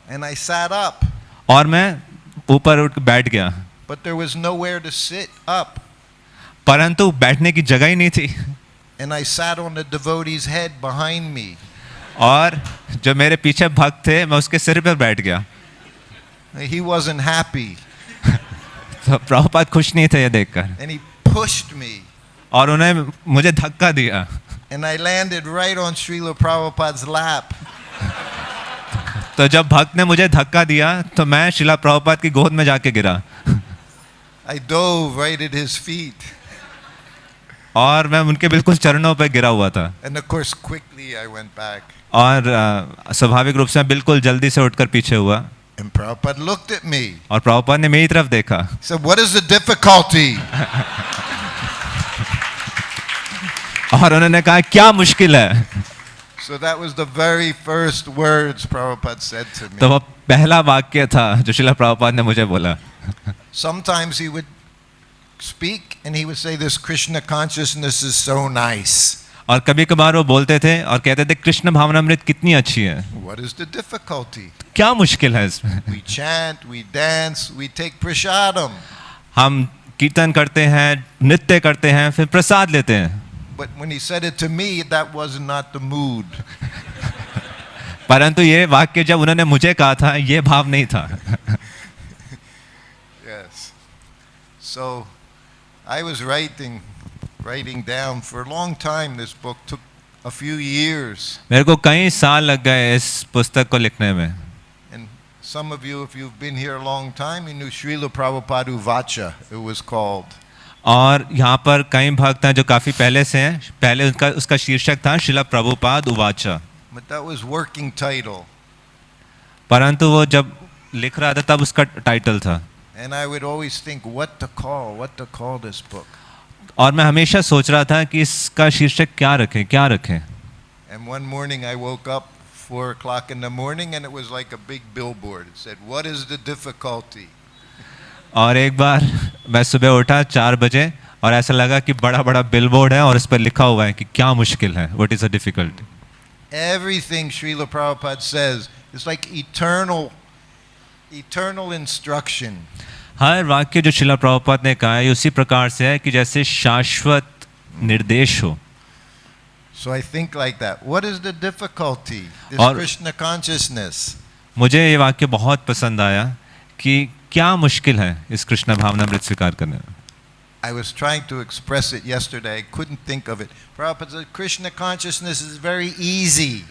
And I sat up.
और मैं ऊपर उठ बैठ गया.
But there was nowhere to sit up.
परंतु बैठने की जगह ही नहीं थी.
And I sat on the devotee's head behind me.
और जो मेरे पीछे भक्त थे मैं उसके सिर पर बैठ गया.
He wasn't happy.
तो प्रभुपाद खुश नहीं थे ये देखकर.
And he pushed me.
और उन्हें मुझे धक्का दिया.
And I landed right on Srila Prabhupada's lap.
तो जब भक्त ने मुझे धक्का दिया तो मैं श्रीला प्रभुपाद की गोद में जाके गिरा.
I dove right at his feet.
और मैं उनके बिल्कुल चरणों पर गिरा हुआ था.
And of course quickly I went back.
और स्वाभाविक रूप से मैं बिल्कुल जल्दी से उठकर पीछे हुआ.
And Prabhupada looked at me.
और प्रभुपाद ने मेरी तरफ देखा.
He said, what is the difficulty?
और उन्होंने कहा क्या मुश्किल है.
So that was the very first words Prabhupada said to me.
तो वो पहला वाक्य था जो श्रीला प्रभुपाद ने मुझे बोला.
Sometimes he would speak and he would say, this Krishna consciousness is so nice.
और कभी कभार वो बोलते थे और कहते थे कृष्ण भावनामृत कितनी अच्छी है.
What is the difficulty?
क्या मुश्किल है इसमें.
We chant, we dance, we take prasadam.
हम कीर्तन करते हैं, नृत्य करते हैं, फिर प्रसाद लेते हैं.
But when he said it to me, that was not the mood.
परंतु ये वाक्य जब उन्होंने मुझे कहा था ये भाव नहीं था.
Yes. So I was writing down for a long time. This book took a few years.
मेरे को कई साल लग गए इस पुस्तक को लिखने में.
And some of you, if you've been here a long time, you knew Srila Prabhupada Vacha, it was called.
और यहाँ पर कई भक्त हैं जो काफी पहले से हैं. पहले उसका शीर्षक था Srila Prabhupada उवाचा.
But that was working title.
परंतु वो जब लिख रहा था तब उसका टाइटल था.
And I would always think what to call this book.
और मैं हमेशा सोच रहा था कि इसका शीर्षक क्या रखें.
And one morning I woke up 4 o'clock in the morning and it was like a big billboard. It said, what is the difficulty?
और एक बार मैं सुबह उठा 4 बजे और ऐसा लगा कि बड़ा बड़ा बिलबोर्ड है और इस पर लिखा हुआ है कि क्या मुश्किल है. What is the difficulty?
Everything Srila Prabhupada says is like eternal instruction.
हर वाक्य जो श्रीला प्रभुपाद ने कहा है उसी प्रकार से है कि जैसे शाश्वत निर्देश हो.
So I think like that. What is the difficulty? This Krishna consciousness.
मुझे ये वाक्य बहुत पसंद आया कि क्या मुश्किल है इस कृष्ण भावनामृत स्वीकार करने में.
I was trying to express it yesterday. I couldn't think of it. Prabhupada said, Krishna consciousness is very easy.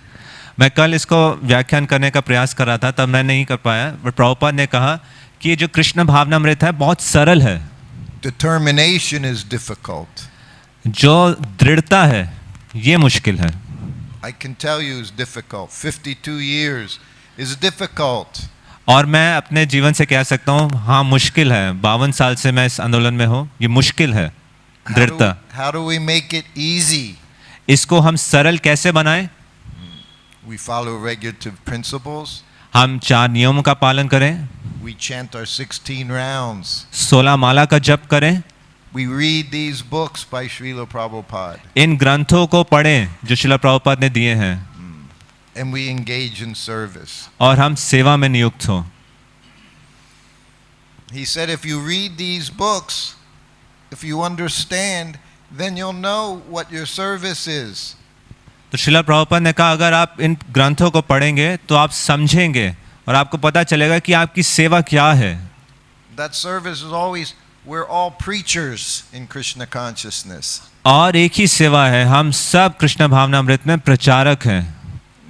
मैं कल इसको व्याख्यान करने का प्रयास कर रहा था, तब मैं नहीं कर पाया, बट प्रभुपाद ने कहा कि ये जो कृष्ण भावनामृत है बहुत सरल है.
Determination is difficult.
जो दृढ़ता है ये मुश्किल है.
I can tell you it's difficult. 52 years is difficult.
और मैं अपने जीवन से कह सकता हूँ, हाँ मुश्किल है. 52 साल से मैं इस आंदोलन में हूँ. ये मुश्किल है दृढ़ता.
How do we make it easy?
इसको हम सरल कैसे बनाएं?
We follow regulative principles.
हम 4 नियमों का पालन करें.
We chant our 16 rounds.
16 माला का जप करें.
We read these books by Srila Prabhupada.
इन ग्रंथों को पढ़ें जो श्रील प्रभुपाद ने दिए हैं.
And we engage in service.
और हम सेवा में नियुक्त हों.
He said, if you read these books, if you understand, then you'll know what your service is.
तो श्रील प्रभुपाद ने कहा, अगर आप इन ग्रंथों को पढ़ेंगे तो आप समझेंगे और आपको पता चलेगा कि आपकी सेवा क्या है.
That service is always, we're all preachers in Krishna consciousness.
और एक ही सेवा है, हम सब कृष्ण भावनामृत में प्रचारक हैं.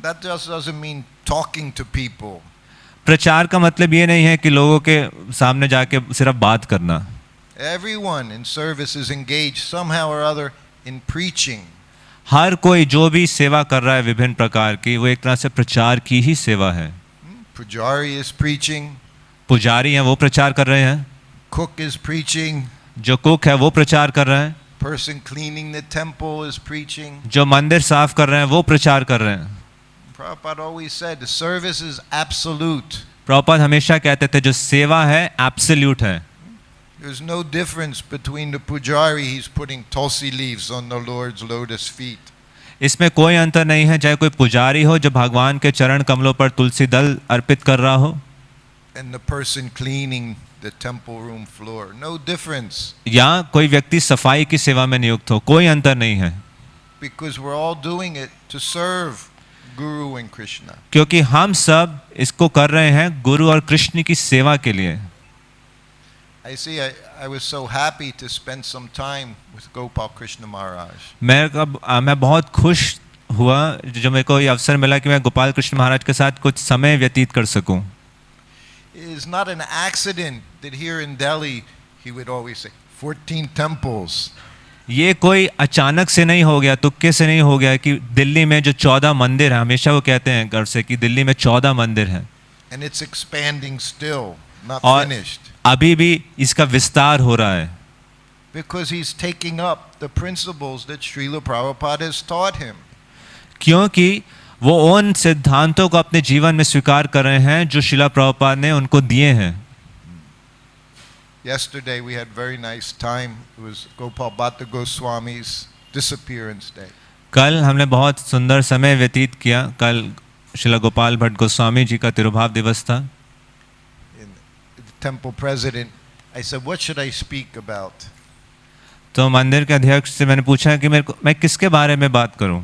That just doesn't mean talking to people.
प्रचार का मतलब ये नहीं है कि लोगों के सामने जाके सिर्फ बात करना.
Everyone in service is engaged somehow or other in preaching.
हर कोई जो भी सेवा कर रहा है विभिन्न प्रकार की, वो एक तरह से प्रचार की ही सेवा है.
Pujari is preaching.
पुजारी हैं वो प्रचार कर रहे हैं.
Cook is preaching.
जो कुक है वो प्रचार कर रहे हैं.
Person cleaning the temple is preaching.
जो मंदिर साफ कर रहे हैं वो प्रचार कर रहे हैं.
Prabhupada always said the service is absolute.
Prabhupada हमेशा कहते थे जो सेवा है एब्सोल्यूट है.
There's no difference between the pujari, he's putting tulsi leaves on the Lord's lotus feet.
इसमें कोई अंतर नहीं है, चाहे कोई पुजारी हो जो भगवान के चरण कमलों पर तुलसी दल अर्पित कर रहा हो,
And the person cleaning the temple room floor. No difference.
या कोई व्यक्ति सफाई की सेवा में नियुक्त हो, कोई अंतर नहीं है.
Because we're all doing it to serve Guru and Krishna.
क्योंकि हम सब इसको कर रहे हैं गुरु और कृष्ण की सेवा के लिए.
I see, I was so happy to spend some time with Gopal Krishna Maharaj.
मैं बहुत खुश हुआ जो मेरे को ये अवसर मिला कि मैं गोपाल कृष्ण महाराज के साथ कुछ समय व्यतीत कर सकूं.
It is not an accident that here in Delhi he would always say 14 temples.
ये कोई अचानक से नहीं हो गया, तुक्के से नहीं हो गया कि दिल्ली में जो 14 मंदिर हैं, हमेशा वो कहते हैं गर्व से कि दिल्ली में 14 मंदिर हैं.
And it's expanding still, not
और
finished.
अभी भी इसका विस्तार हो रहा है.
Because he's taking up the principles that Srila Prabhupada has taught him.
क्योंकि वो उन सिद्धांतों को अपने जीवन में स्वीकार कर रहे हैं जो श्रील प्रभुपाद ने उनको दिए हैं.
Yesterday we had very nice time. It was Gopal Bhatta Goswami's disappearance day.
कल हमने बहुत सुंदर समय व्यतीत किया. कल श्रील गोपाल भट्ट गोस्वामी जी का तिरुभाव दिवस था.
Temple president, I said, what should I speak about?
तो मंदिर के अध्यक्ष से मैंने पूछा कि मैं किसके बारे में बात करूं.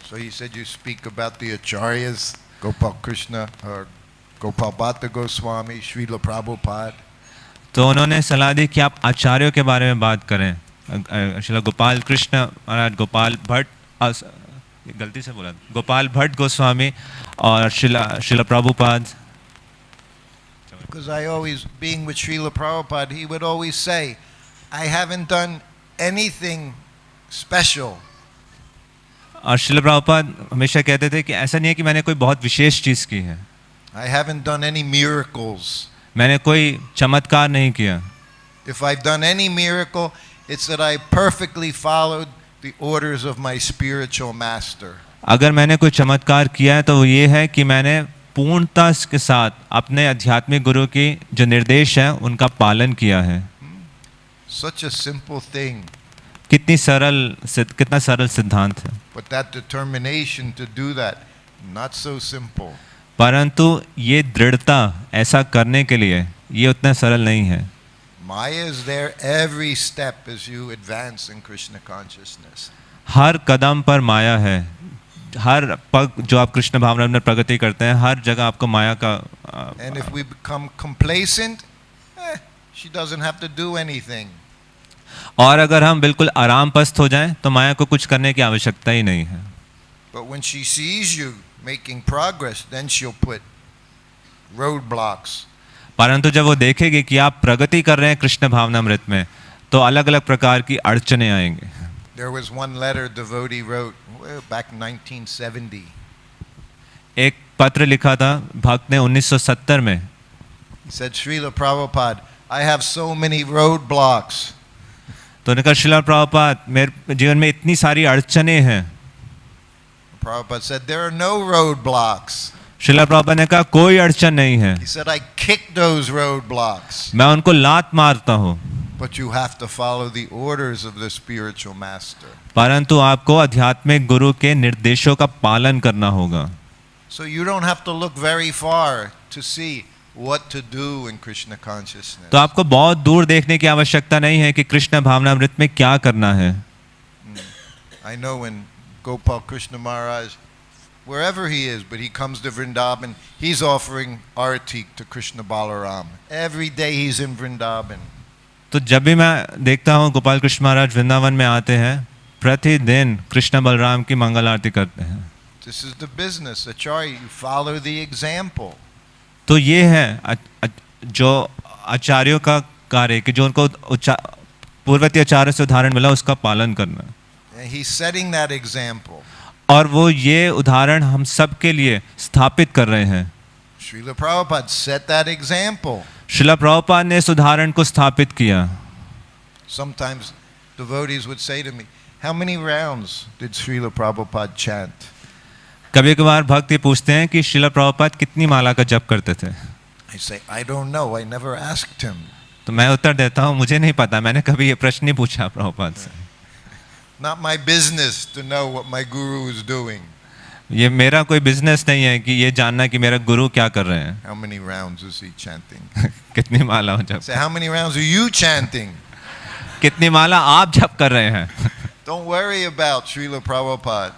So he said, you speak about the acharyas, Gopal Krishna or Gopal Bhatta Goswami, Srila Prabhupada.
तो उन्होंने सलाह दी कि आप आचार्यों के बारे में बात करें. श्रील गोपाल कृष्ण महाराज, गोपाल भट्ट, गलती से बोला, गोपाल भट्ट गोस्वामी और Srila Prabhupada.
Because I always, being with Srila Prabhupada, he would always say, I haven't done anything special.
और श्रील प्रभुपाद हमेशा कहते थे कि ऐसा नहीं है कि मैंने कोई बहुत विशेष चीज़ की है.
I haven't done any miracles.
मैंने कोई चमत्कार नहीं किया.
If I've done any miracle, it's that I perfectly followed the orders of my spiritual master.
अगर मैंने कोई चमत्कार किया है तो वो ये है कि मैंने पूर्णता के साथ अपने आध्यात्मिक गुरु की जो निर्देश हैं उनका पालन किया है.
Such a simple thing.
कितना सरल सिद्धांत है.
But that determination to do that, not so simple.
परंतु ये दृढ़ता ऐसा करने के लिए ये उतना सरल नहीं है.
Maya is there every step as you advance in Krishna consciousness.
हर कदम पर माया है. हर पग जो आप कृष्ण भावना में प्रगति करते हैं, हर जगह आपको माया का.
And if we become complacent, she doesn't have to do anything.
और अगर हम बिल्कुल आरामपस्त हो जाएं तो माया को कुछ करने की आवश्यकता ही नहीं है।
But when she sees you making progress, then she'll put roadblocks.
परंतु जब वो देखेगी कि आप प्रगति कर रहे हैं कृष्ण भावनामृत में, तो अलग अलग प्रकार की अड़चने आएंगे।
There was one letter devotee wrote back in 1970.
एक पत्र लिखा था भक्त ने 1970 में।
He said, Srila Prabhupada, I have so many roadblocks.
तो उन्होंने कहा श्रीला प्रभुपाद मेरे जीवन में इतनी सारी अड़चने हैं।
Prabhupada said, there are no roadblocks.
Srila Prabhupada ने कहा कोई अड़चन नहीं है,
He said, I kick those roadblocks.
मैं उनको लात मारता हूँ,
But you have to follow the orders of the spiritual master.
परंतु आपको आध्यात्मिक गुरु के निर्देशों का पालन करना होगा।
So you don't have to look very far to see what to do in Krishna consciousness.
तो आपको बहुत दूर देखने की आवश्यकता नहीं है कि कृष्ण भावनामृत में क्या करना है।
I know when Gopal Krishna Maharaj, wherever he is, but he comes to Vrindavan, he's offering arati to Krishna Balaram. Every day he's in Vrindavan.
तो जब भी मैं देखता हूँ गोपाल कृष्ण महाराज वृंदावन में आते हैं, प्रतिदिन कृष्ण बलराम की मंगल आरती करते हैं।
This is the business, Acharya. You follow the example.
तो ये है जो आचार्यों का कार्य कि जो उनको पूर्ववर्ती आचार्य से उदाहरण मिला उसका पालन करना।
And he's setting that example.
और वो ये उदाहरण हम सब के लिए स्थापित कर रहे हैं।
Srila Prabhupada set that example.
Srila Prabhupada ने इस उदाहरण को स्थापित किया।
Sometimes devotees would say to me, how many rounds did Srila Prabhupada chant?
कभी कभार भक्त ये पूछते हैं कि श्रीला प्रभुपाद कितनी माला का जप करते थे।
I say, I don't know. I never asked him.
तो मैं उत्तर देता हूँ मुझे नहीं पता, मैंने कभी ये प्रश्न नहीं पूछा प्रभुपाद से।
Not my business to know what my guru is doing.
ये मेरा कोई बिजनेस नहीं है कि ये जानना कि मेरा गुरु क्या कर रहे हैं।
How many rounds is he chanting?
कितनी माला हो जप,
Say, how many rounds are you chanting?
कितनी माला आप जप कर रहे हैं।
Don't worry about Srila Prabhupada.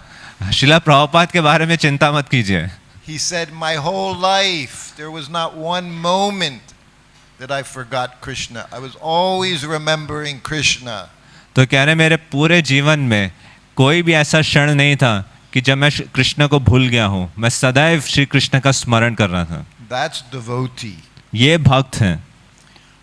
Srila Prabhupada के बारे में चिंता मत कीजिए।
He said, my whole life, there was not one moment that I forgot Krishna. I was always remembering Krishna.
तो कह रहे मेरे पूरे जीवन में कोई भी ऐसा क्षण नहीं था कि जब मैं कृष्ण को भूल गया हूँ, मैं सदैव श्री कृष्ण का स्मरण कर रहा था।
That's devotee.
ये भक्त हैं।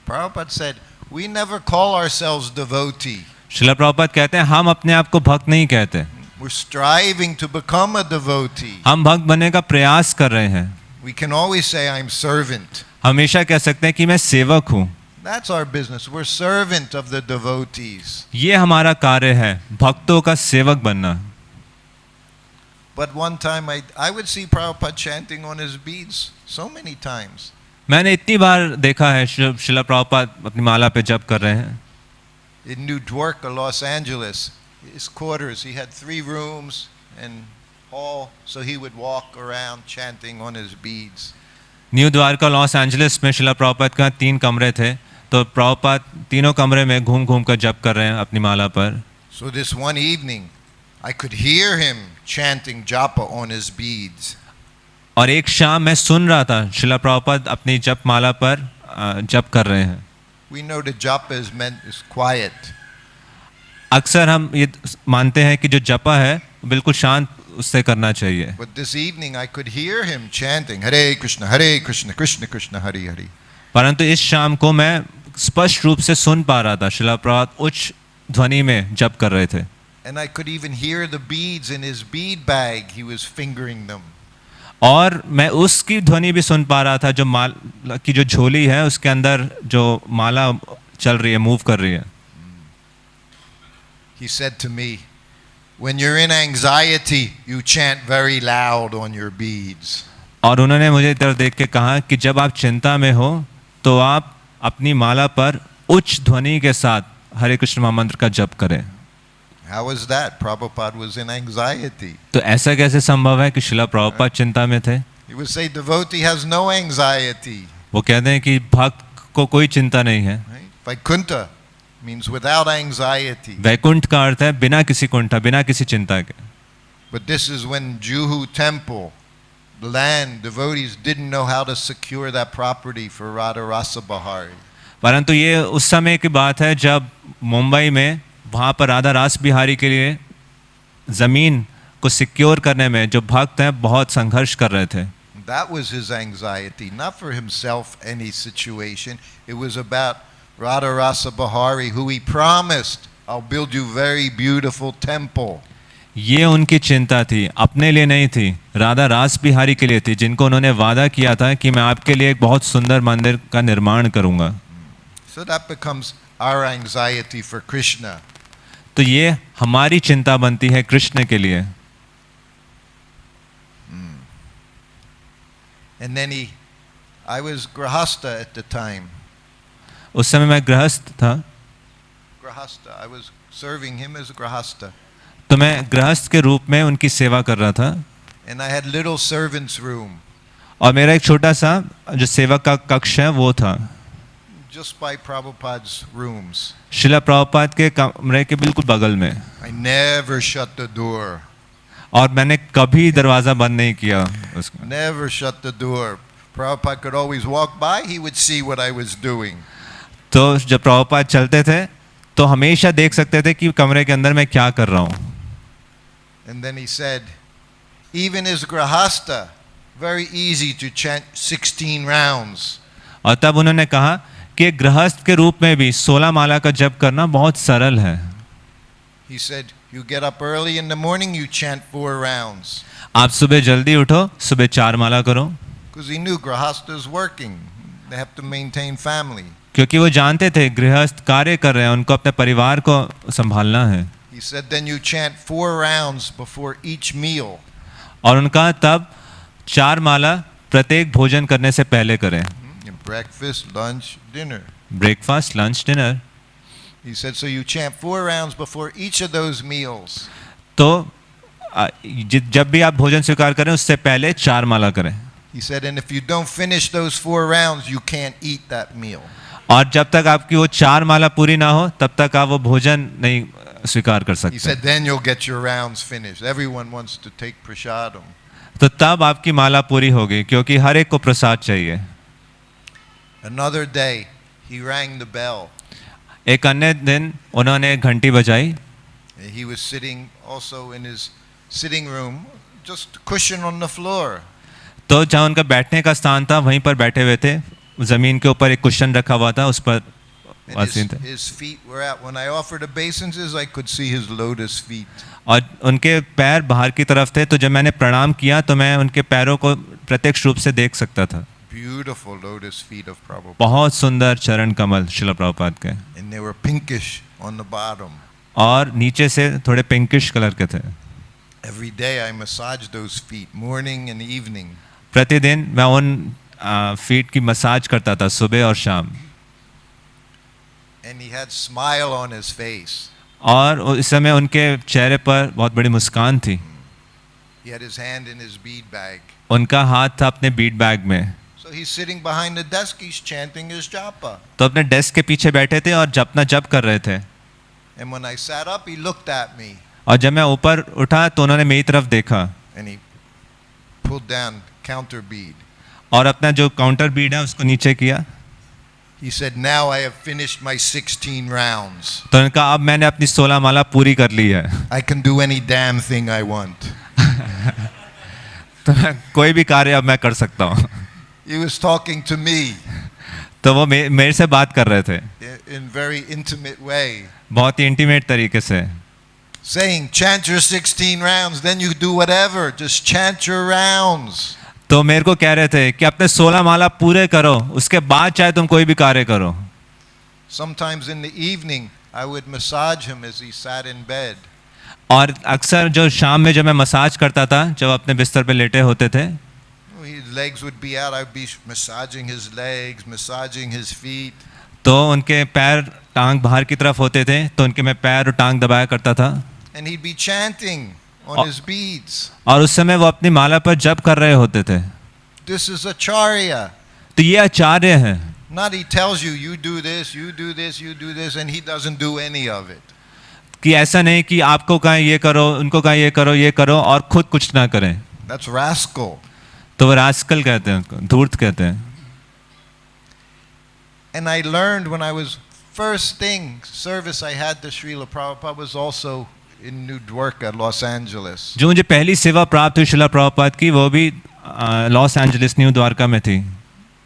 Prabhupada said, we never call ourselves devotee.
Srila Prabhupada कहते हैं हम अपने आप को भक्त नहीं कहते,
We're striving to become a devotee.
हम भक्त बनने का प्रयास कर रहे हैं।
We can always say, I'm servant.
हमेशा कह सकते हैं कि मैं सेवक हूँ।
That's our business. We're servant of the devotees.
ये हमारा कार्य है, भक्तों का सेवक बनना।
But one time I would see Prabhupada chanting on his beads so many times.
मैंने इतनी बार देखा है श्रीला प्रभुपाद अपनी माला पे जप कर रहे हैं।
In New Dwarka, Los Angeles, his quarters, he had 3 rooms and hall, so he would walk around chanting on his beads.
New Dwarka Los Angeles में श्रीला प्रभुपाद का 3 कमरे थे, तो प्रभुपाद तीनों कमरे में घूम घूम कर जप कर रहे हैं अपनी माला पर।
So this one evening, I could hear him chanting japa on his beads.
और एक शाम मैं सुन रहा था श्रीला प्रभुपाद अपनी जप माला पर जप कर रहे हैं।
We know that japa is quiet.
अक्सर हम ये मानते हैं कि जो जपा है बिल्कुल शांत उससे करना चाहिए।
But this evening I could hear him chanting Hare Krishna, Krishna Krishna, Hare Hare.
परंतु इस शाम को मैं स्पष्ट रूप से सुन पा रहा था श्रीला प्रभुपाद उच्च ध्वनि में जप कर रहे थे।
And I could even hear the beads in his bead bag. He was fingering them.
और मैं उसकी ध्वनि भी सुन पा रहा था जो माला की जो झोली है उसके अंदर जो माला चल रही है, मूव कर रही है।
He said to me, when you're in anxiety, you chant very loud on your beads.
और उन्होंने मुझे इधर देख के कहा कि जब आप चिंता में हो तो आप अपनी माला पर उच्च ध्वनि के साथ हरे कृष्ण महामंत्र का जप करें।
How was that? Prabhupada was in anxiety.
तो ऐसा कैसे संभव है कि श्रीला प्रभुपाद चिंता में थे?
He would say devotee has no anxiety.
वो कहते हैं कि भक्त को कोई चिंता नहीं है।
Right? Vaikuntha means without anxiety.
Vaikuntha का अर्थ है बिना किसी कुंठा, बिना किसी चिंता के।
But this is when Juhu temple, the land, devotees didn't know how to secure that property for Radha Rasa Bahari.
परंतु ये उस समय की बात है जब मुंबई में वहाँ पर राधा रास बिहारी के लिए ज़मीन को सिक्योर करने में जो भक्त हैं बहुत संघर्ष कर रहे थे.
That was his anxiety, not for himself, any situation. It was about Radha Rasa Bihari, who he promised, I'll build you very beautiful temple.
ये उनकी चिंता थी, अपने लिए नहीं थी, राधा रास बिहारी के लिए थी, जिनको उन्होंने वादा किया था कि मैं आपके लिए एक बहुत सुंदर मंदिर का निर्माण करूंगा.
So that becomes our anxiety for Krishna.
तो ये हमारी चिंता बनती है कृष्ण के लिए.
And then I was grahasta at the time.
उस समय मैं गृहस्थ था.
Grahasta, I was serving him as a grahasta.
तो मैं गृहस्थ के रूप में उनकी सेवा कर रहा था.
And I had little servants' room.
और मेरा एक छोटा सा जो सेवक का कक्ष है वो था.
Just by Prabhupada's rooms.
शिला प्रभुपाद के कमरे के बिल्कुल बगल में.
I never shut the door.
और मैंने कभी दरवाज़ा बंद नहीं किया उसका.
Never shut the door. Prabhupada could always walk by, he would see what I was doing.
तो जब प्रभुपाद चलते थे तो हमेशा देख सकते थे कि कमरे के अंदर मैं क्या कर रहा हूँ.
And then he said, even as grahasta, very easy to chant 16 rounds.
और तब उन्होंने कहा कि गृहस्थ के रूप में भी 16 माला का जप करना बहुत सरल है.
He said, you get up early in the morning, you chant 4 rounds.
आप सुबह जल्दी उठो, सुबह 4 माला करो.
Because he knew grahasta is working. They have to maintain family.
क्योंकि वो जानते थे गृहस्थ कार्य कर रहे हैं, उनको अपने परिवार को संभालना है.
He said, then you chant 4 rounds before each meal.
और उनका तब 4 माला प्रत्येक भोजन करने से पहले करें.
Breakfast, lunch, dinner.
Breakfast, lunch, dinner.
He said, so you chant 4 rounds before each of those meals.
तो जब भी आप भोजन स्वीकार करें उससे पहले 4 माला करें.
He said, and if you don't finish those 4 rounds, you can't eat that meal.
और जब तक आपकी वो 4 माला पूरी ना हो तब तक आप वो भोजन नहीं स्वीकार कर
He
सकते.
said, then you'll get your rounds finished. Everyone wants to take prasadam.
तो तब आपकी माला पूरी होगी क्योंकि हर एक को प्रसाद चाहिए.
Another day, he rang the bell.
एक अन्य दिन उन्होंने घंटी बजाई.
He was sitting also in his sitting room, just a cushion on the floor.
तो जहाँ उनका बैठने का स्थान था वहीं पर बैठे हुए थे. जमीन के ऊपर एक कुशन रखा हुआ था, उस पर आसीन थे.
His feet were out. When I offered obeisances, I could see his lotus feet.
और उनके पैर बाहर की तरफ थे, तो जब मैंने प्रणाम किया तो मैं उनके पैरों को प्रत्यक्ष रूप से देख सकता था.
Beautiful lotus feet of Prabhupada.
बहुत सुंदर चरण कमल शिला प्रभुपाद के.
And they were pinkish on the bottom.
और नीचे से थोड़े पिंकिश कलर के थे.
Every day I massaged those feet, morning and evening.
प्रतिदिन मैं उन फीट की मसाज करता था सुबह और शाम.
And he had smile on his face.
और इस समय उनके चेहरे पर बहुत बड़ी मुस्कान थी.
He had his hand in his bead bag.
उनका हाथ था अपने बीड बैग में.
So he's sitting behind the desk, he's chanting his japa.
तो अपने डेस्क के पीछे बैठे थे और जपना जप कर रहे थे.
And when I sat up, he looked at me.
और जब मैं ऊपर उठा तो उन्होंने मेरी तरफ देखा.
And he pulled down counter bead.
और अपना जो काउंटर बीड है उसको नीचे किया.
He said, now I have finished my 16 rounds.
तो उन्होंने कहा अब मैंने अपनी 16 माला पूरी कर ली है.
I can do any damn thing I want.
तो कोई भी कार्य अब मैं कर सकता हूँ.
He was talking to me.
तो वो मेरे से बात कर रहे थे.
In very intimate way.
बहुत ही इंटीमेट तरीके से.
Saying, chant your 16 rounds, then you do whatever. Just chant your rounds.
तो मेरे को कह रहे थे कि अपने 16 माला पूरे करो, उसके बाद चाहे तुम कोई भी कार्य करो.
Sometimes in the evening, I would massage him as he sat in bed.
और अक्सर जो शाम में जब मैं मसाज करता था, जब अपने बिस्तर पे लेटे होते थे,
His legs would be out. I'd be massaging his legs, massaging his feet.
तो उनके पैर टांग बाहर की तरफ होते थे, तो उनके मैं पैर और टांग दबाया करता था.
And he'd be chanting on his beads.
और उस समय वो अपनी माला पर जप कर रहे होते थे.
This is acharya.
तो ये आचार्य है.
Not he tells you, you do this, you do this, you do this, and he doesn't do any of it.
कि ऐसा नहीं कि आपको कहें ये करो, उनको कहें ये करो और खुद कुछ ना करें.
That's rascal.
तो वो रास्कल कहते हैं, धूर्त कहते हैं.
And I learned when I was first thing service I had to Srila Prabhupada was also in New Dwarka, Los Angeles.
जो मुझे पहली सेवा प्राप्त हुई शिला प्रभुपाद की वो भी लॉस एंजलिस न्यू द्वारका में थी.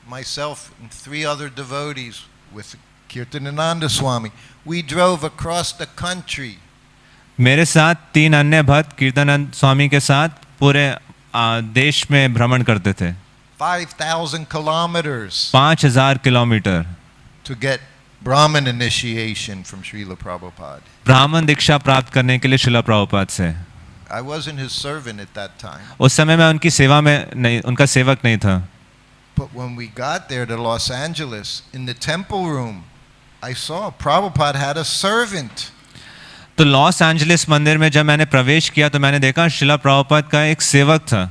Myself and 3 other devotees with Kirtanananda Swami, we drove across the country.
मेरे साथ 3 अन्य भक्त कीर्तनानंद स्वामी के साथ पूरे देश में भ्रमण करते थे.
5,000 kilometers
5000 kilometre
to get Brahman initiation from Srila Prabhupada.
ब्राह्मण दीक्षा प्राप्त करने के लिए शिला प्रभुपाद से.
I wasn't his servant at that time.
उस समय मैं उनकी सेवा में नहीं, उनका सेवक नहीं था.
But when we got there to Los Angeles, in the temple room, I saw Prabhupada had a servant.
तो लॉस एंजलिस मंदिर में जब मैंने प्रवेश किया तो मैंने देखा शिला प्रभुपाद का एक सेवक था.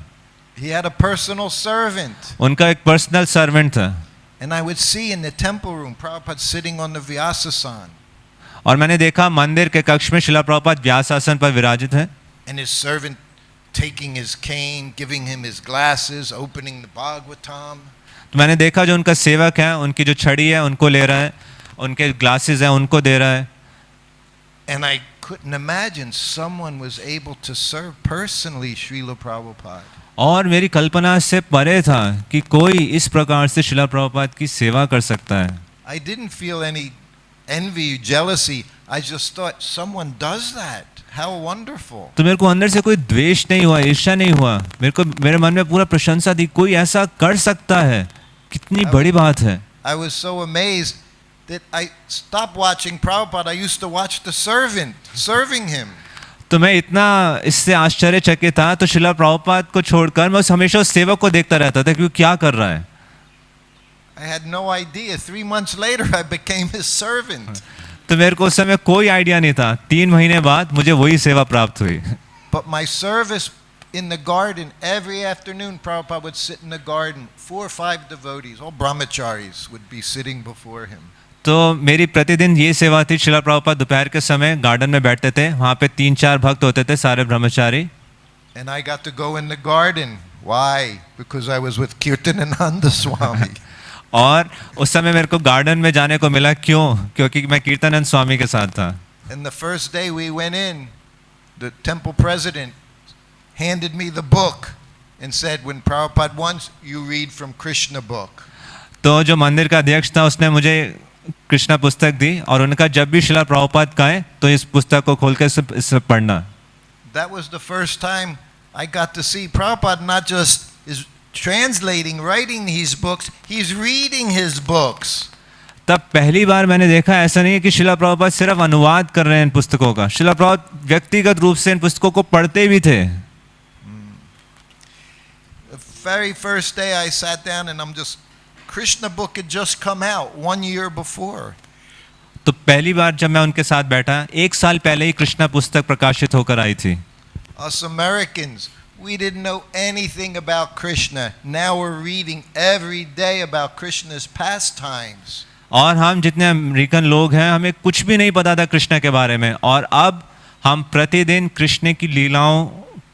He had a personal servant.
उनका एक पर्सनल सर्वेंट था.
And I would see in the temple room Prabhupada sitting on the Vyasasana.
और मैंने देखा मंदिर के कक्ष में शिला प्रभुपाद व्यासासन पर विराजित हैं.
And his servant taking his cane, giving him his glasses, opening the Bhagavatam.
तो मैंने देखा जो उनका सेवक है उनकी जो छड़ी है उनको ले रहा है, उनके ग्लासेस हैं उनको दे रहा है.
And I couldn't imagine someone was able to serve personally Srila Prabhupada.
और मेरी कल्पना से परे था कि कोई इस प्रकार से शिला प्रभुपाद की सेवा कर सकता है.
I didn't feel any envy, jealousy. I just thought someone does that. How wonderful.
तो मेरे को अंदर से कोई द्वेष नहीं हुआ, ईर्ष्या नहीं हुआ. मेरे मन में पूरा प्रशंसा थी, कोई ऐसा कर सकता है, कितनी बड़ी बात है.
I was so amazed that I stopped watching Prabhupada. I used to watch the servant serving him.
तो मैं इतना इससे आश्चर्यचकित था तो शिला प्रभुपाद को छोड़कर मैं हमेशा उस सेवक को देखता रहता था कि वो क्या कर रहा है.
I had no idea. 3 months later I became his servant.
तो मेरे को उस समय कोई आइडिया नहीं था. 3 महीने बाद मुझे वही सेवा प्राप्त हुई.
But my service in the garden, every afternoon Prabhupada would sit in the garden. 4 or 5 devotees, all brahmacharis, would be sitting before him.
तो मेरी प्रतिदिन ये सेवा थी. शिला प्रभुपाद दोपहर के समय गार्डन में बैठते थे. वहाँ पे 3-4 भक्त होते थे, सारे ब्रह्मचारी.
And I got to go in the garden. Why? Because I was with Kirtanananda Swami.
और उस समय मेरे को गार्डन में जाने को मिला. क्यों? क्योंकि मैं कीर्तनानंद स्वामी के साथ था.
And the first day we went in, the temple president handed me the book and said, when Prabhupada wants, you read from Krishna book.
तो जो मंदिर का अध्यक्ष था उसने मुझे कृष्णा पुस्तक दी और उनका जब भी शिला प्रभुपाद कहे तो इस पुस्तक को खोल के इसे पढ़ना.
That was the first time I got to see Prabhupada not just is translating, writing these books, he's reading his books.
तब पहली बार मैंने देखा ऐसा नहीं है कि शिला प्रभुपाद सिर्फ अनुवाद कर रहे हैं इन पुस्तकों का. शिला प्रभुपाद व्यक्तिगत रूप से इन पुस्तकों को पढ़ते भी थे.
The very first day I sat down and I'm just Krishna book had just come out 1 year before.
तो पहली बार जब मैं उनके साथ बैठा 1 साल पहले ही कृष्णा पुस्तक प्रकाशित होकर आई थी.
Us Americans, we didn't know anything about Krishna. Now we're reading every day about Krishna's pastimes.
और हम जितने अमेरिकन लोग हैं हमें कुछ भी नहीं पता था कृष्णा के बारे में और अब हम प्रतिदिन कृष्ण की लीलाओं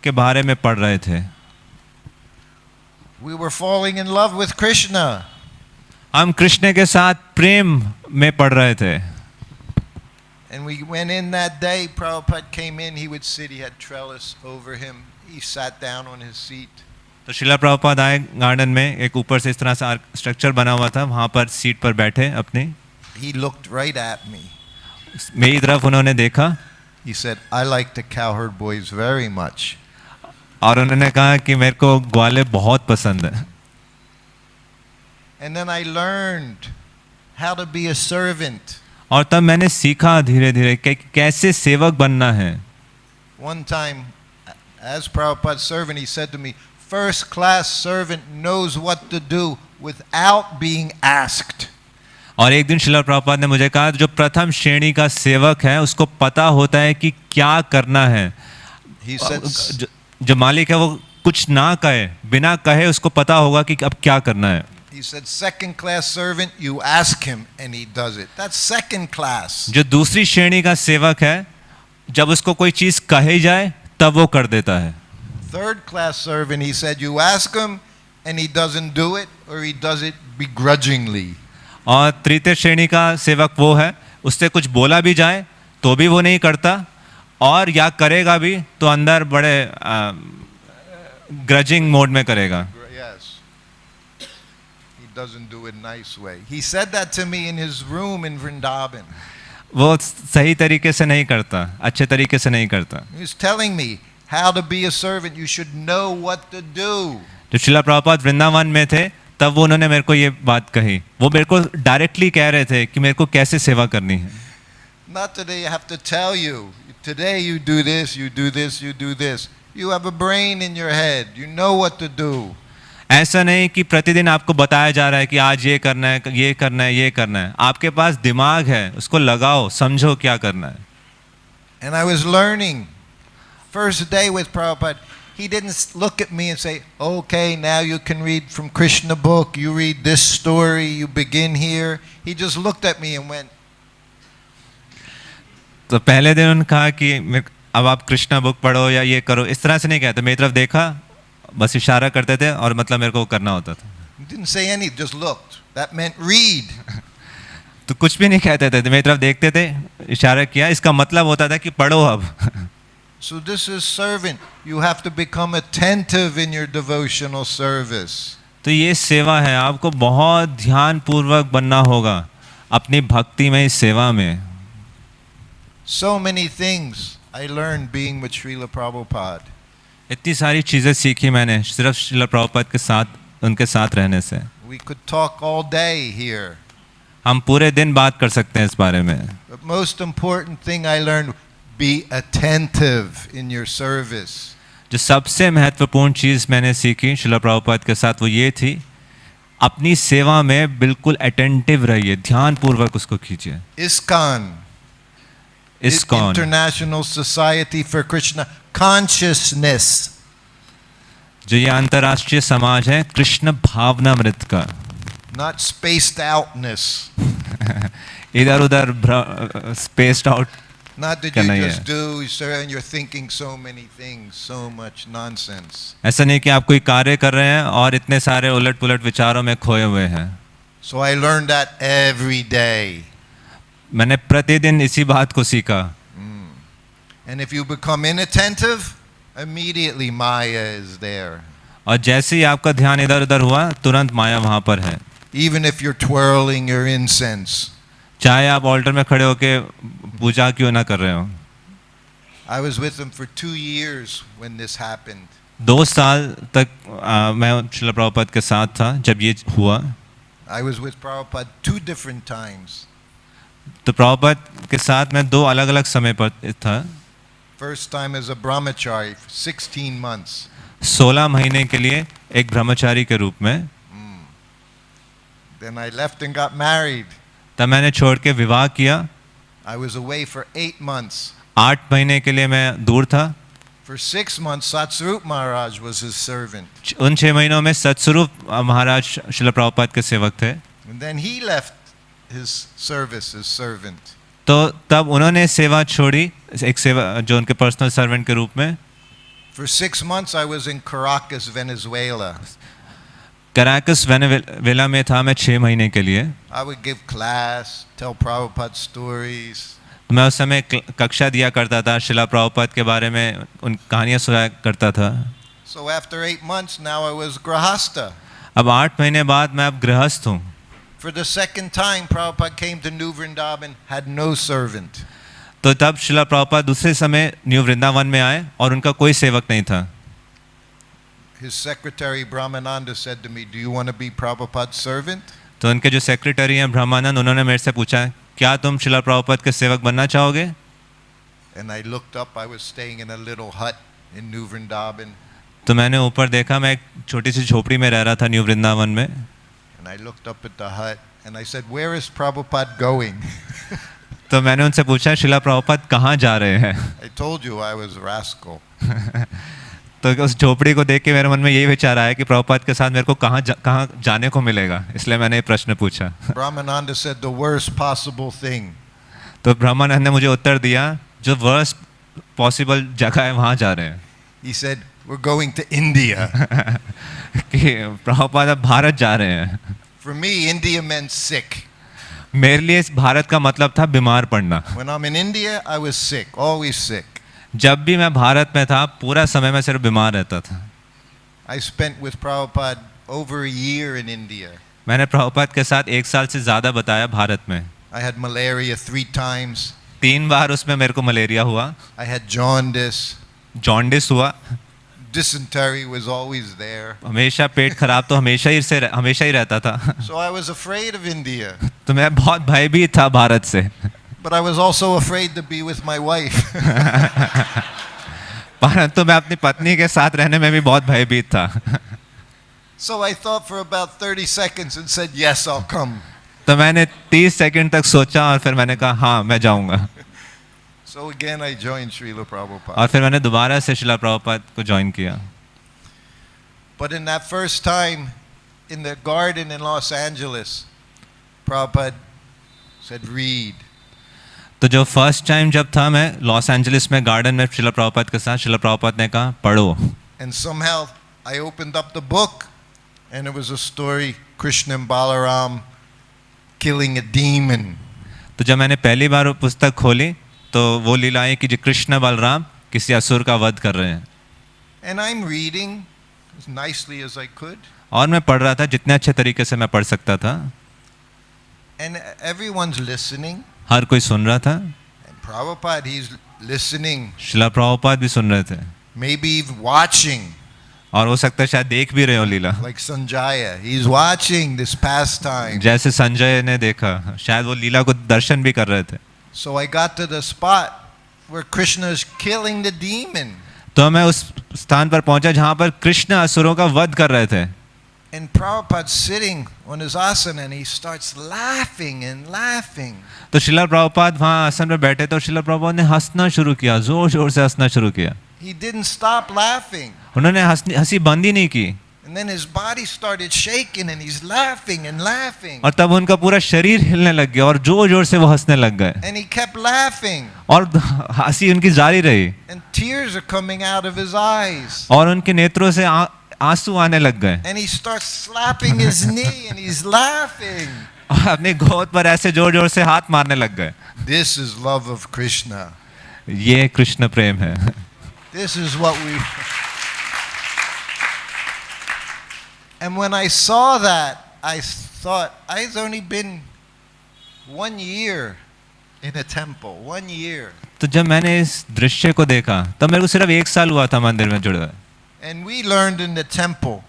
के बारे में पढ़ रहे थे.
We were falling in love with Krishna.
हम कृष्ण के साथ प्रेम में पढ़ रहे थे.
And we went in that day, Prabhupada came in, he would sit, he had trellis over him, he sat down on his seat.
तो शिला प्रभुपाद आए गार्डन में, एक ऊपर से इस तरह से स्ट्रक्चर बना हुआ था, वहाँ पर सीट पर बैठे अपने.
He looked right at me.
मेरी तरफ उन्होंने देखा.
He said, I like the cowherd boys very much.
और उन्होंने कहा कि मेरे को ग्वाले बहुत पसंद है.
And then I learned how to be a servant.
और तब मैंने सीखा धीरे धीरे कि कैसे सेवक बनना है.
One time, as Prabhupada's servant, he said to me, first class servant knows what to do without being asked.
और एक दिन शिला प्रभुपाद ने मुझे कहा जो प्रथम श्रेणी का सेवक है उसको पता होता है कि क्या करना है.
He said,
जो मालिक है वो कुछ ना कहे, बिना कहे उसको पता होगा कि अब क्या करना है.
He said, second class servant, you ask him and he does it. That's second class.
जो दूसरी श्रेणी का सेवक है जब उसको कोई चीज कही जाए तब वो कर देता है.
Third class servant, he said, you ask him and he doesn't do it or he does it begrudgingly.
और तृतीय श्रेणी का सेवक वो है, उससे कुछ बोला भी जाए तो भी वो नहीं करता, और या करेगा भी तो अंदर बड़े ग्रजिंग मोड में करेगा.
Yes. He doesn't do it nice way. He said that to me in his room in Vrindavan.
वो सही तरीके से नहीं करता, अच्छे तरीके से नहीं करता.
He was telling me how to be a servant. You should know what to do.
जब श्रीला प्रभुपाद वृंदावन में थे तब वो उन्होंने मेरे को ये बात कही. वो मेरे को डायरेक्टली कह रहे थे कि मेरे को कैसे सेवा करनी है.
Not today I have to tell you. Today you do this, you do this, you do this. You have a brain in your head. You know what to do.
ऐसा नहीं कि प्रतिदिन आपको बताया जा रहा है कि आज ये करना है, ये करना है, ये करना है. आपके पास दिमाग है, उसको लगाओ, समझो क्या करना है.
And I was learning. First day with Prabhupada, he didn't look at me and say, okay, now you can read from Krishna book, you read this story, you begin here. He just looked at me and went.
तो पहले दिन उन्होंने कहा कि अब आप Krishna book पढ़ो या ये करो, इस तरह से नहीं कहते. मेरी तरफ देखा, बस इशारा करते थे और मतलब मेरे को करना होता था.
He didn't say anything, just looked. That meant read.
तो कुछ भी नहीं कहते थे, मेरी तरफ देखते थे, इशारा किया, इसका मतलब होता था कि पढ़ो अब.
So this is servant. You have to become attentive in your devotional service.
तो ये सेवा है, आपको बहुत ध्यान पूर्वक बनना होगा अपनी भक्ति में, इस सेवा में.
So many things I learned being with Srila Prabhupada.
इतनी सारी चीज़ें सीखी मैंने सिर्फ श्रीला प्रभुपाद के साथ, उनके साथ रहने से.
We could talk all day here.
हम पूरे दिन बात कर सकते हैं इस बारे में.
But most important thing I learned, be attentive in your service.
जो सबसे महत्वपूर्ण चीज़ मैंने सीखी श्रीला प्रभुपाद के साथ वो ये थी, अपनी सेवा में बिल्कुल अटेंटिव रहिए, ध्यान पूर्वक उसको कीजिए.
ISKCON.
ISKCON,
International Society for Krishna Consciousness.
जो ये अंतर्राष्ट्रीय समाज है कृष्ण भावनामृत का.
Not spaced outness.
इधर उधर स्पेस्ड आउट
Not that
करना
you
ही
just
है.
do, sir, and you're thinking so many things, so much nonsense.
ऐसा नहीं कि आप कोई कार्य कर रहे हैं और इतने सारे उलट पुलट विचारों में खोए हुए हैं.
So I learned that every day.
मैंने प्रतिदिन इसी बात को सीखा.
And if you become inattentive, immediately Maya is there.
और जैसे ही आपका ध्यान इधर उधर हुआ, तुरंत माया वहाँ पर है.
Even if you're twirling your incense.
चाहे आप ऑल्टर में खड़े होके पूजा क्यों ना कर रहे हो.
I was with him for 2 years when this happened.
2 साल तक मैं श्रीला प्रभुपाद के साथ था जब ये हुआ.
I was with Prabhupada 2 different times.
तो प्रभुपाद के साथ मैं 2 अलग अलग समय पर था.
First time as a brahmachari for 16 months.
16 महीने के लिए एक ब्रह्मचारी के रूप में.
Then I left and got married.
तब मैंने छोड़ के विवाह किया.
I was away for 8 months.
8 महीने के लिए मैं दूर था.
For 6 months, Satsvarup Maharaj was his servant.
उन 6 महीनों में सत्स्वरूप महाराज श्रीला प्रभुपाद के सेवक थे.
And then he left his service as servant.
तो तब उन्होंने सेवा छोड़ी, एक सेवा जो उनके पर्सनल सर्वेंट के रूप में.
For 6 months, I was in Caracas, Venezuela.
Caracas Venezuela में था मैं 6 महीने के लिए.
I would give class, tell Prabhupada stories.
मैं उस समय कक्षा दिया करता था, श्रीला प्रभुपाद के बारे में उन कहानियाँ सुनाया करता था.
So after 8 months, now I was grahasta.
अब 8 महीने बाद मैं अब गृहस्थ हूँ.
For the second time, Prabhupada came to New Vrindavan, had no servant.
तो तब श्रीला प्रभुपाद दूसरे समय न्यू वृंदावन में आए और उनका कोई सेवक नहीं था.
His secretary Brahmananda said to me, "Do you want to be Prabhupada's servant?"
तो उनके जो सेक्रेटरी हैं ब्रह्मानंद, उन्होंने मेरे से पूछा क्या तुम श्रीला प्रभुपाद के सेवक बनना चाहोगे.
And I looked up. I was staying in a little hut in New Vrindavan.
तो मैंने ऊपर देखा, मैं एक छोटी सी झोपड़ी में रह रहा था न्यू वृंदावन में.
And I looked up at the hut and I said, "Where is Prabhupada going?"
तो मैंने उनसे पूछा श्रीला प्रभुपाद कहाँ जा रहे हैं.
I told you I was a rascal.
तो उस झोपड़ी को देख के मेरे मन में यही विचार आया कि प्रभुपाद के साथ मेरे को कहाँ जाने को मिलेगा, इसलिए मैंने ये प्रश्न पूछा.
Brahmananda said the worst possible thing.
तो ब्रह्मानंद ने मुझे उत्तर दिया जो वर्स्ट पॉसिबल जगह है वहाँ जा रहे हैं.
He said, "We're going to India."
कि प्रभुपाद अब भारत जा रहे हैं.
For me, India meant sick.
मेरे लिए इस भारत का मतलब था बीमार पड़ना।
When I'm in India, I was sick, always sick.
जब भी मैं भारत में था पूरा समय मैं सिर्फ बीमार रहता था।
I spent with Prabhupada over a year in India.
मैंने प्रभुपाद के साथ 1 साल से ज़्यादा बताया भारत में।
I had malaria 3 times.
3 बार उसमें मेरे को मलेरिया हुआ,
I had jaundice.
जॉन्डिस हुआ,
Dysentery was always there.
हमेशा पेट खराब तो हमेशा ही रहता था।
So I was afraid of India.
तो मैं बहुत भयभीत था भारत से।
But I was also afraid to be with my wife.
परंतु मैं अपनी पत्नी के साथ रहने में भी बहुत भयभीत था।
So I thought for about 30 seconds and said, yes, I'll come.
तो मैंने 30 सेकंड तक सोचा और फिर मैंने कहा हाँ मैं जाऊंगा।
So again I joined Srila Prabhupada.
और फिर मैंने दोबारा से शिला प्रभुपाद को ज्वाइन किया।
But in that first time in the garden in Los Angeles, Prabhupada said, read.
तो जो फर्स्ट टाइम जब था मैं लॉस एंजलिस में गार्डन में शिला प्रभुपाद के साथ, शिला प्रभुपाद ने कहा पढ़ो।
And somehow I opened up the book and it was a story, Krishna and Balaram killing a demon.
तो जब मैंने पहली बार वो पुस्तक खोली तो वो लीलाएं कि जो कृष्ण बलराम किसी असुर का वध कर रहे हैं।
And I'm reading as nicely as I could.
और मैं पढ़ रहा था जितने अच्छे तरीके से मैं पढ़ सकता था।
And everyone's listening.
हर कोई सुन रहा था।
And Prabhupada, he's listening.
शिला प्रभुपाद भी सुन रहे थे।
Maybe even watching.
और हो सकता है शायद देख भी रहे हो लीला।
Like Sanjaya, he's watching this pastime.
जैसे संजय ने देखा, शायद वो लीला को दर्शन भी कर रहे थे।
So I got to the spot where Krishna is killing the demon.
तो मैं उस स्थान पर पहुंचा जहां पर कृष्ण असुरों का वध कर रहे थे।
And Prabhupada's sitting on his asana and he starts laughing and laughing.
तो शिला प्रभुपाद वहां आसन पर बैठे तो शिला प्रभुपाद ने हंसना शुरू किया, जोर जोर से हंसना शुरू किया।
He didn't stop laughing.
उन्होंने हंसी बंद ही नहीं की।
And then his body started shaking and he's laughing and laughing.
और तब उनका पूरा शरीर हिलने लग गया और जोर जोर से वो हंसने लग गए।
And he kept laughing.
और हंसी उनकी जारी रही।
And tears are coming out of his eyes.
और उनके नेत्रों से आंसू आने लग गए।
And he starts slapping his knee and he's laughing.
और अपनी गोद पर ऐसे जोर जोर से हाथ मारने लग गए।
This is love of Krishna.
ये कृष्ण प्रेम है।
This is what we. And when I saw that, I thought, I've only been 1 year in a temple, 1 year.
तो जब मैंने इस दृश्य को देखा तब मेरे को सिर्फ 1 साल हुआ था मंदिर में जुड़े हुए।
And we learned in the temple,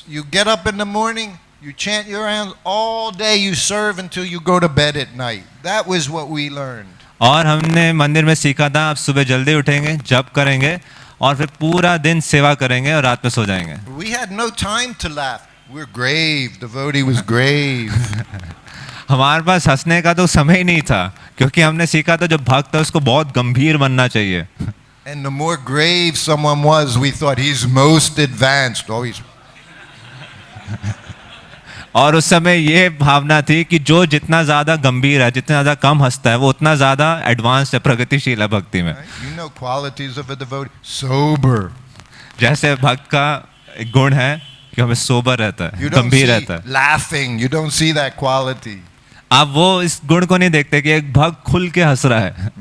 you get up in the morning, you chant your hands all day, you serve until you go to bed at night. That was what we learned.
और हमने मंदिर में सीखा था आप सुबह जल्दी उठेंगे, जप करेंगे और फिर पूरा दिन सेवा करेंगे और रात में सो जाएंगे।
We had no time to laugh. We're grave. Devotee was grave.
हमारे पास हंसने का तो समय ही नहीं था क्योंकि हमने सीखा था जो भक्त है उसको बहुत गंभीर बनना चाहिए।
And the more grave someone was, we thought he's most advanced. Always.
और उस समय ये भावना थी कि जो जितना ज़्यादा गंभीर है, जितना ज़्यादा कम हंसता है, वो उतना ज़्यादा एडवांस है, प्रगतिशील है भक्ति में।
You know qualities of a devotee. Sober.
जैसे भक्त का एक गुण है कि हमें सोबर रहता है,
You don't
गंभीर
see
रहता है।
laughing. You don't see that quality.
आप वो इस गुण को नहीं देखते कि एक भक्त खुल के हंस रहा है।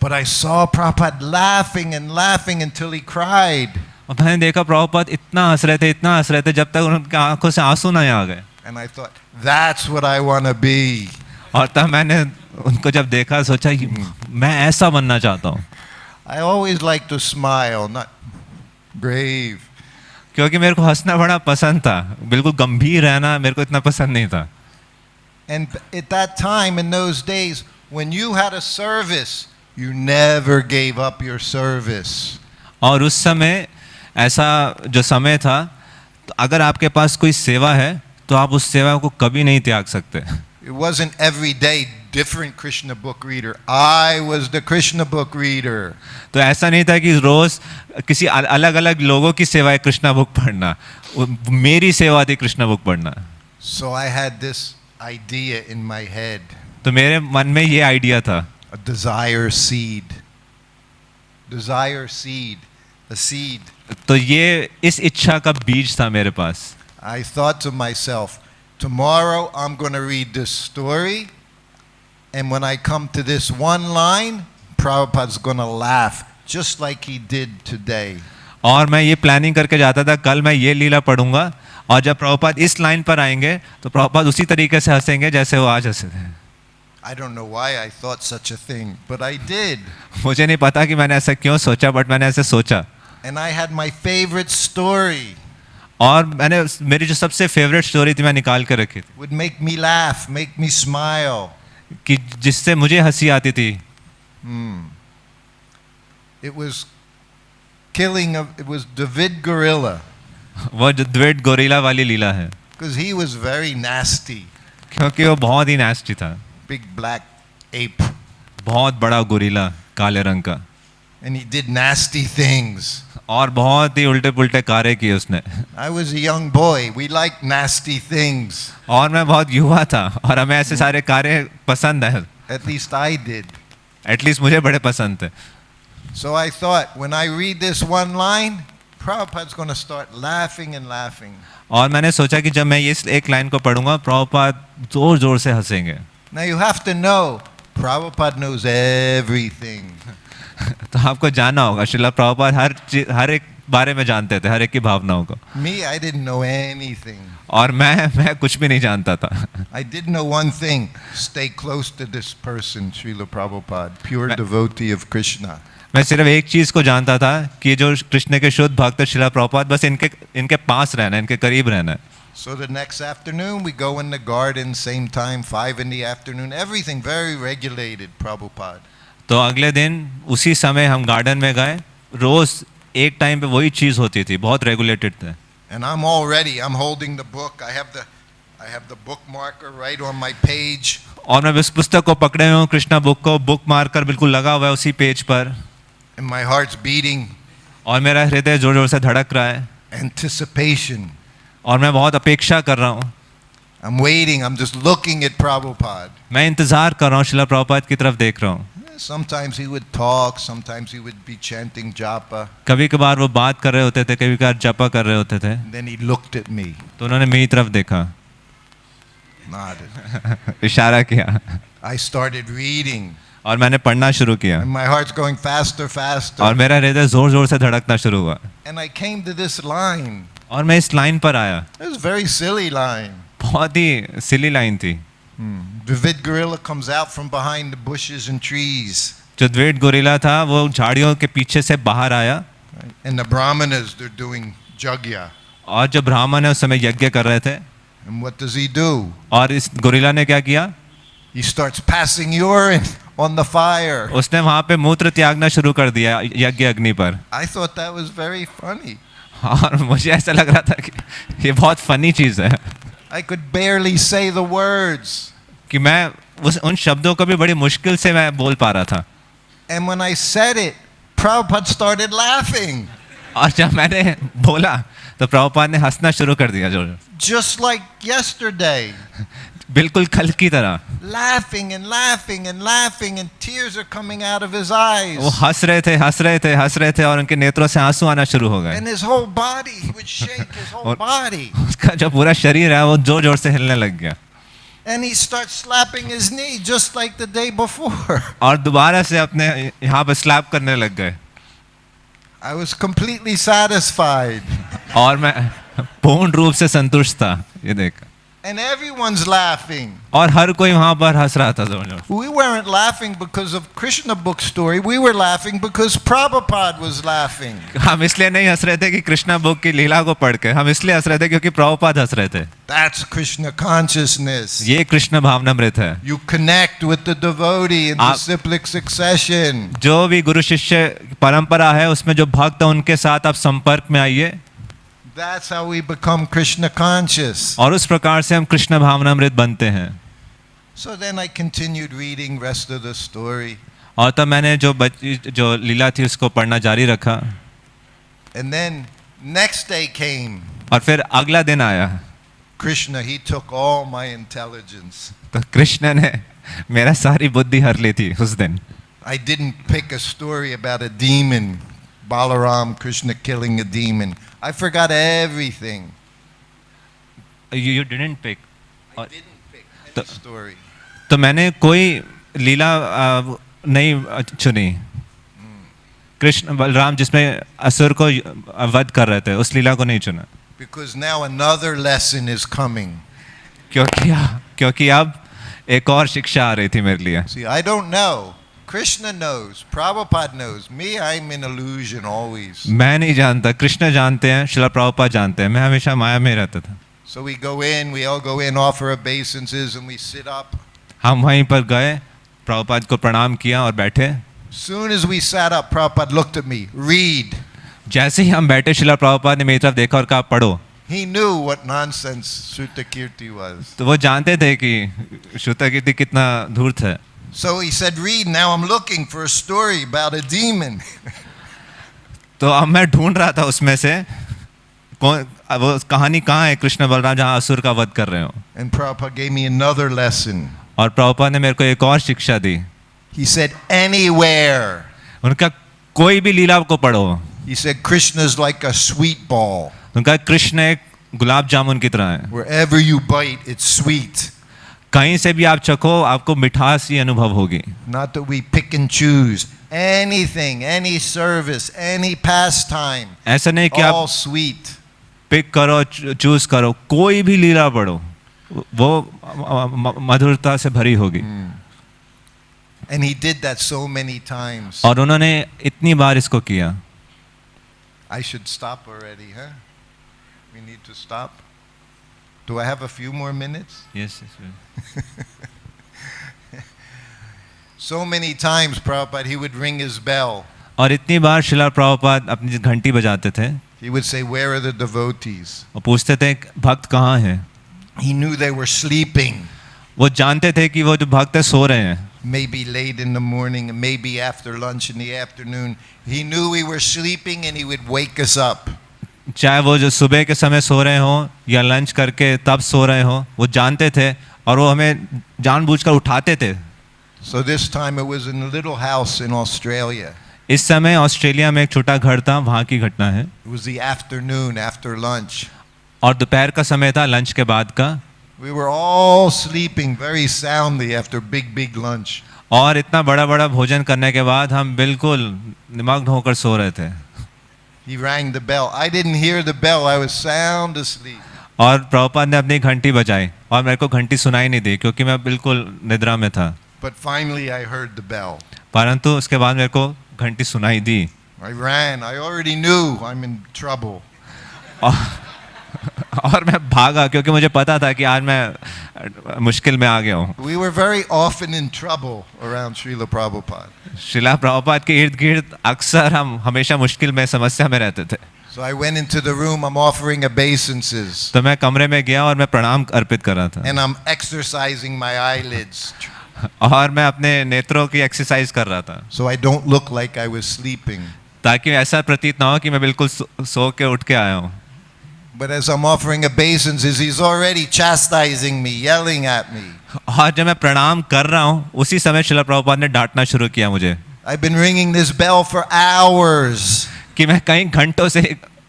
But I saw Prabhupada laughing and laughing until he cried.
और मैंने देखा प्रभुपाद इतना हंस रहे थे जब तक उनकी आंखों से आंसू नहीं आ गए।
And I thought, that's what I want to be.
और तब मैंने उनको जब देखा सोचा मैं ऐसा बनना चाहता हूँ।
I always like to smile, not grave.
क्योंकि मेरे को हंसना बड़ा पसंद था, बिल्कुल गंभीर रहना मेरे को इतना पसंद नहीं था।
And at that time, in those days, when you had a service, you never gave up your service.
और उस समय ऐसा जो समय था, तो अगर आपके पास कोई सेवा है तो आप उस सेवा को कभी नहीं त्याग सकते।
It wasn't every day different Krishna book reader. I was the Krishna book reader.
तो ऐसा नहीं था कि रोज किसी अलग अलग लोगों की सेवा है कृष्णा बुक पढ़ना, मेरी सेवा थी कृष्णा बुक पढ़ना।
So I had this idea in my head.
तो मेरे मन में ये आइडिया था,
A desire seed. Desire seed. A seed.
तो ये इस इच्छा का बीज था मेरे पास।
I thought to myself, tomorrow I'm going to read this story, and when I come to this one line, Prabhupada's going to laugh just like he did today.
और मैं ये प्लानिंग करके जाता था कल मैं ये लीला पढ़ूंगा और जब प्रभुपाद इस लाइन पर आएंगे तो प्रभुपाद उसी तरीके से हंसेंगे जैसे वो आज हंसे थे.
I don't know why I thought such a thing, but I did.
मुझे नहीं पता कि मैंने ऐसा क्यों सोचा, बट मैंने ऐसे सोचा.
And I had my favorite story.
और मैंने मेरी जो सबसे फेवरेट स्टोरी थी मैं निकाल कर रखी थी
Would make me laugh, make me smile.
कि जिससे मुझे हंसी आती थी.
It was it was David Gorilla.
वो जो द्वेट गोरिल्ला वाली लीला है,
Because he was very nasty.
क्योंकि वो बहुत ही नास्टी था.
Big black ape.
बहुत बड़ा गोरिल्ला काले रंग का.
And he did nasty things.
और बहुत ही उल्टे पुल्टे कार्य किए उसने.
I was a young boy. We liked nasty things.
और मैं बहुत युवा था और हमें ऐसे सारे कार्य पसंद है.
At least I did.
At least मुझे बड़े पसंद थे.
So I thought, when I read this one line, Prabhupada's going to start laughing and laughing.
और मैंने सोचा कि जब मैं इस एक लाइन को पढ़ूंगा प्रभुपाद जोर जोर से हंसेंगे.
Now you have to know, Prabhupada knows everything.
तो आपको जानना होगा श्रीला प्रभुपाद हर एक बारे में जानते थे, हर एक की भावनाओं को.
Me, I didn't know anything.
और मैं कुछ भी नहीं जानता था.
I did know one thing: stay close to this person, Srila Prabhupada, pure devotee of Krishna.
मैं सिर्फ एक चीज को जानता था कि जो कृष्ण के शुद्ध भक्त श्रीला प्रभुपाद, बस इनके पास रहना, इनके करीब रहना है.
So the next afternoon we go in the garden, same time, 5 in the afternoon. Everything very regulated, Prabhupada.
तो अगले दिन उसी समय हम गार्डन में गए. रोज एक टाइम पे वही चीज होती थी, बहुत रेगुलेटेड थे.
And I'm all ready. I'm holding the book. I have the bookmarker right on my page.
और मैं उस पुस्तक को पकड़े हुए हूँ, कृष्णा बुक को बुक मार्कर बिल्कुल लगा हुआ है उसी पेज पर.
And my heart's beating.
और मेरा हृदय जोर जोर से धड़क रहा है.
Anticipation.
और मैं बहुत अपेक्षा कर रहा हूँ.
I'm waiting. I'm just looking at Prabhupada.
मैं इंतजार कर रहा हूँ, श्रीला प्रभुपाद की तरफ देख रहा हूँ.
Sometimes he would talk. Sometimes he would be chanting japa.
कभी कभार वो बात कर रहे होते थे, कभी कभार जपा कर रहे होते थे.
Then he looked at me.
तो उन्होंने मेरी तरफ देखा,
Nodded.
इशारा किया.
I started reading.
और मैंने पढ़ना शुरू किया.
And my heart's going faster, faster.
और मेरा हृदय जोर जोर से धड़कना शुरू हुआ.
And I came to this line.
और मैं इस लाइन पर आया.
It was a very silly line.
बहुत ही सिली लाइन थी.
David Gorilla comes out from behind the bushes and trees.
जो द्वेट गोरिल्ला था वो झाड़ियों के पीछे से बाहर आया.
And the Brahmanas, they're doing jagya.
और जो ब्राह्मण है उस समय यज्ञ कर रहे थे.
And what does he do?
और इस गोरिल्ला ने क्या किया?
He starts passing urine on the fire.
उसने वहां पे मूत्र त्यागना शुरू कर दिया यज्ञ अग्नि पर.
I thought that was very funny.
और मुझे ऐसा लग रहा था कि ये बहुत फनी चीज है.
I could barely say the words.
कि मैं उन शब्दों को भी बड़ी मुश्किल से मैं बोल पा रहा था.
And when I said it, Prabhupada started laughing.
और जब मैंने बोला तो प्रभुपाद ने हंसना शुरू कर दिया. जो
Just like yesterday.
बिल्कुल कल की तरह.
Laughing and laughing and laughing and tears are coming out of his eyes.
वो हंस रहे थे और उनके नेत्रों से आंसू आना शुरू हो गए.
And his whole body, he would shake his whole body.
उसका जो पूरा शरीर है वो जोर जोर से हिलने लग गया.
And he starts slapping his knee just like the day before.
और दोबारा से अपने यहाँ पर स्लैप करने लग गए.
I was completely satisfied.
और मैं पूर्ण रूप से संतुष्ट था ये देख.
And everyone's laughing.
और हर कोई वहाँ पर हंस रहा था जोर जोर.
We weren't laughing because of Krishna book story. We were laughing because Prabhupada was laughing.
हम इसलिए नहीं हंस रहे थे कि कृष्णा बुक की लीला को पढ़ के, हम इसलिए हंस रहे थे क्योंकि प्रभुपाद हंस रहे थे.
That's Krishna consciousness.
ये कृष्ण भावनामृत है.
You connect with the devotee in disciplic succession.
जो भी गुरु शिष्य परंपरा है उसमें जो भक्त है उनके साथ आप संपर्क में आइए.
That's how we become Krishna conscious.
और उस प्रकार से हम कृष्ण भावनामृत बनते हैं.
So then I continued reading rest of the story.
और तब मैंने जो लीला थी उसको पढ़ना जारी रखा.
And then next day came.
और फिर अगला दिन आया.
Krishna, he took all my intelligence.
तो कृष्ण ने मेरा सारी बुद्धि हर ली थी उस दिन.
I didn't pick a story about a demon. Balaram, Krishna killing a demon. I forgot everything.
You didn't pick.
The story.
तो मैंने कोई लीला नहीं चुनी। कृष्ण बलराम जिसमें असुर को वध कर रहे थे, उस लीला को नहीं चुना।
Because now another lesson is coming.
क्योंकि अब एक और शिक्षा आ रही थी मेरे लिए।
See, I don't know. Krishna knows. Prabhupada knows. Me, I'm in illusion always.
मैं नहीं जानता, कृष्ण जानते हैं, श्रील प्रभुपाद जानते हैं, मैं हमेशा माया में रहता था।
So we all go in, offer obeisances, and we sit up.
हम वहीं पर गए, प्रभुपाद को प्रणाम किया और बैठे।
Soon as we sat up, Prabhupada looked at me. Read.
जैसे ही हम बैठे, श्रील प्रभुपाद ने मेरी तरफ देखा और कहा पढ़ो।
He knew what nonsense Shrutkirti was.
तो वो जानते थे कि श्रुतकीर्ति कितना धूर्त है।
So he said, read. Now I'm looking for a story about a demon.
तो अब मैं ढूंढ रहा था उसमें से वो कहानी कहाँ है, कृष्ण बलराम जहाँ असुर का वध कर रहे हो।
And Prabhupada gave me another lesson.
और प्रभुपाद ने मेरे को एक और शिक्षा दी।
He said, anywhere.
उनका कोई भी लीला को पढ़ो।
He said, Krishna's like a sweet ball.
उनका कृष्ण एक गुलाब जामुन की तरह है।
Wherever you bite, it's sweet.
कहीं से भी आप चखो, आपको मिठास ही अनुभव होगी।
Not that we pick and choose. Anything, any service, any pastime.
ऐसा नहीं कि
all
आप
sweet.
पिक करो, चूज करो, कोई भी लीला पढ़ो, वो मधुरता से भरी होगी।
And he did that so many times.
और उन्होंने इतनी बार इसको किया।
I should stop already, huh? We need to stop. Do I have a few more minutes?
Yes.
So many times, Prabhupada, he would ring his bell.
और इतनी बार श्रील प्रभुपाद अपनी घंटी बजाते थे।
He would say, where are the devotees?
और पूछते थे भक्त कहाँ हैं।
He knew they were sleeping.
वो जानते थे कि वो जो भक्त है सो रहे हैं।
Maybe late in the morning, maybe after lunch in the afternoon. He knew we were sleeping and he would wake us up.
चाहे वो जो सुबह के समय सो रहे हो या लंच करके तब सो रहे हो, वो जानते थे और वो हमें जानबूझकर उठाते थे।
So this time it was in a little house in Australia.
इस समय ऑस्ट्रेलिया में एक छोटा घर था, वहाँ की घटना है।
It was the afternoon after lunch.
और दोपहर का समय था, लंच के बाद का।
We were all sleeping very soundly after big lunch.
और इतना बड़ा बड़ा भोजन करने के बाद हम बिल्कुल निमग्न होकर सो रहे थे।
He rang the bell. I didn't hear the bell. I was sound asleep.
और प्रभुपाद ने अपनी घंटी बजाई और मेरे को घंटी सुनाई नहीं दी क्योंकि मैं बिल्कुल निद्रा में था।
But finally I heard the bell.
परंतु उसके बाद मेरे को घंटी सुनाई दी।
I ran. I already knew I'm in trouble.
और मैं भागा क्योंकि मुझे पता था कि आज मैं मुश्किल में आ गया हूँ।
We were very often in trouble around Srila Prabhupada.
Srila Prabhupada के इर्द गिर्द अक्सर हम हमेशा मुश्किल में, समस्या में रहते थे।
So I went into the room. I'm offering obeisances.
तो मैं कमरे में गया और मैं प्रणाम अर्पित कर रहा था।
And I'm exercising my eyelids.
और मैं अपने नेत्रों की एक्सरसाइज कर रहा था।
So I don't look like I was sleeping.
ताकि ऐसा प्रतीत ना हो कि मैं बिल्कुल सो के उठ के आया हूँ।
But as I'm offering obeisances, he's already chastising me, yelling at me.
और जब मैं प्रणाम कर रहा हूँ, उसी समय श्रील प्रभुपाद ने डांटना शुरू किया मुझे।
I've been ringing this bell for hours.
कि मैं कई घंटों से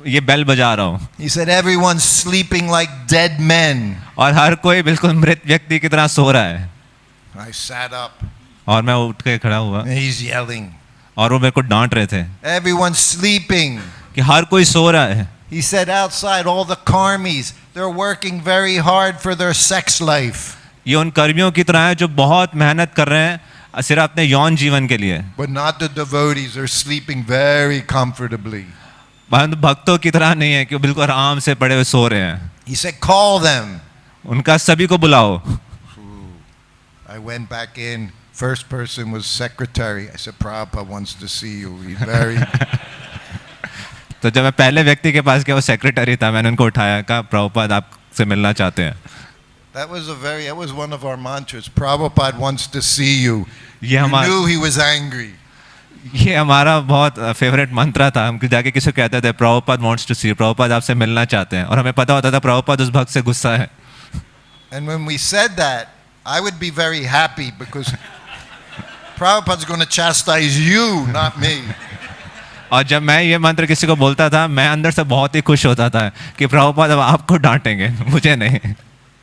ये बेल बजा रहा हूँ।
He said everyone's sleeping like dead men.
और हर कोई बिल्कुल मृत व्यक्ति की तरह सो रहा है।
I sat up.
और मैं उठ के खड़ा हुआ।
And he's yelling.
और वो मेरे को डांट रहे थे।
Everyone's sleeping.
कि हर कोई सो रहा है।
He said outside all the karmis, they're working very hard for their sex life.
ये उन कर्मियों की तरह है जो बहुत मेहनत कर रहे हैं सिर्फ अपने यौन जीवन के लिए।
But not the devotees, they're sleeping very comfortably.
भक्तों की तरह नहीं है कि वो बिल्कुल आराम से पड़े हुए सो रहे हैं।
He said, call them.
उनका सभी को बुलाओ।
I went back in. First person was secretary. I said, Prabhupada wants to see you. He's very...
तो जब मैं पहले व्यक्ति के पास गया, वो सेक्रेटरी था, मैंने उनको उठाया, कहा प्रभुपाद आपसे मिलना चाहते हैं।
That was one of our mantras. Prabhupada wants to see you.
ये
You knew he was angry.
ये हमारा बहुत फेवरेट मंत्र था। हम जाके किसी को कहते थे Prabhupada wants to see you, Prabhupada आपसे मिलना चाहते हैं, और हमें पता होता था प्रभुपाद उस भक्त से गुस्सा है।
And when we said that, I would be very happy because Prabhupada's going to chastise you, not me.
और जब मैं ये मंत्र किसी को बोलता था, मैं अंदर से बहुत ही खुश होता था कि प्रभुपाद अब आपको डांटेंगे, मुझे नहीं।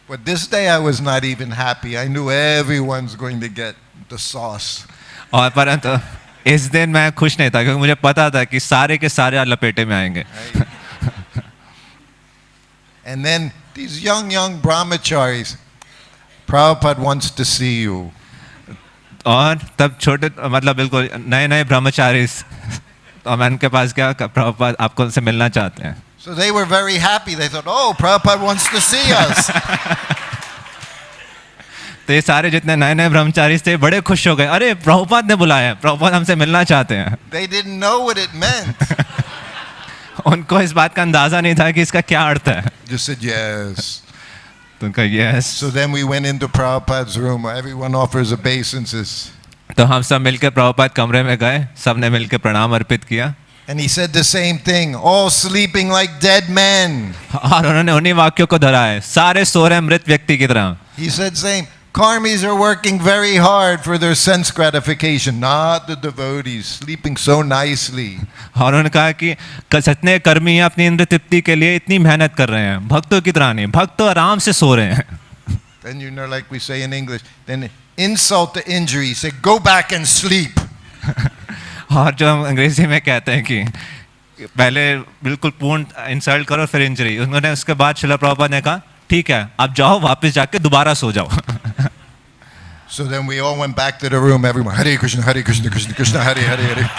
But this day I was not even happy. I knew everyone's going to get the sauce.
और परंतु इस दिन मैं खुश नहीं था क्योंकि मुझे पता था कि सारे के सारे लपेटे में आएंगे.
And then these young brahmacharis, Prabhupada wants to see you.
और तब छोटे मतलब बिल्कुल नए ब्रह्मचारी और मैं उनके पास गया, प्रभुपाद आपको उनसे मिलना चाहते हैं.
So they were very happy. They thought, oh, Prabhupada wants to see us.
तो ये सारे जितने नए ब्रह्मचारी थे बड़े खुश हो गए. अरे प्रभुपाद ने बुलाया है, प्रभुपाद हमसे मिलना चाहते हैं.
They didn't know what it meant.
उनको इस बात का अंदाजा नहीं था कि इसका क्या अर्थ है.
Just said yes.
तो उनका yes.
So then we went into Prabhupada's room. Everyone offers obeisances.
तो हम सब मिलकर प्रभुपाद कमरे में गए, सबने मिलकर प्रणाम अर्पित किया.
And he said the same thing, all sleeping like dead men.
और उन्होंने उन्हीं वाक्यों को दोहराया, सारे सो रहे मृत व्यक्ति की तरह.
He said same, karmis are working very hard for their sense gratification, not the devotees, sleeping so nicely.
और उन्होंने कहा कि सचने कर्मी अपनी इंद्र तृप्ति के लिए इतनी मेहनत कर रहे हैं, भक्तों की तरह नहीं, भक्त तो आराम से सो रहे हैं.
Then you know, like we say in English, then insult to injury, say go back and sleep.
और जो हम अंग्रेजी में कहते हैं कि पहले बिल्कुल पूर्ण इंसल्ट करो फिर इंजरी, उन्होंने उसके बाद श्रील प्रभुपाद ने कहा ठीक है आप जाओ वापस जाके दोबारा सो जाओ.
So then we all went back to the room, everyone Hare Krishna, Hare Krishna, Krishna Krishna, Hare Hare, Hare.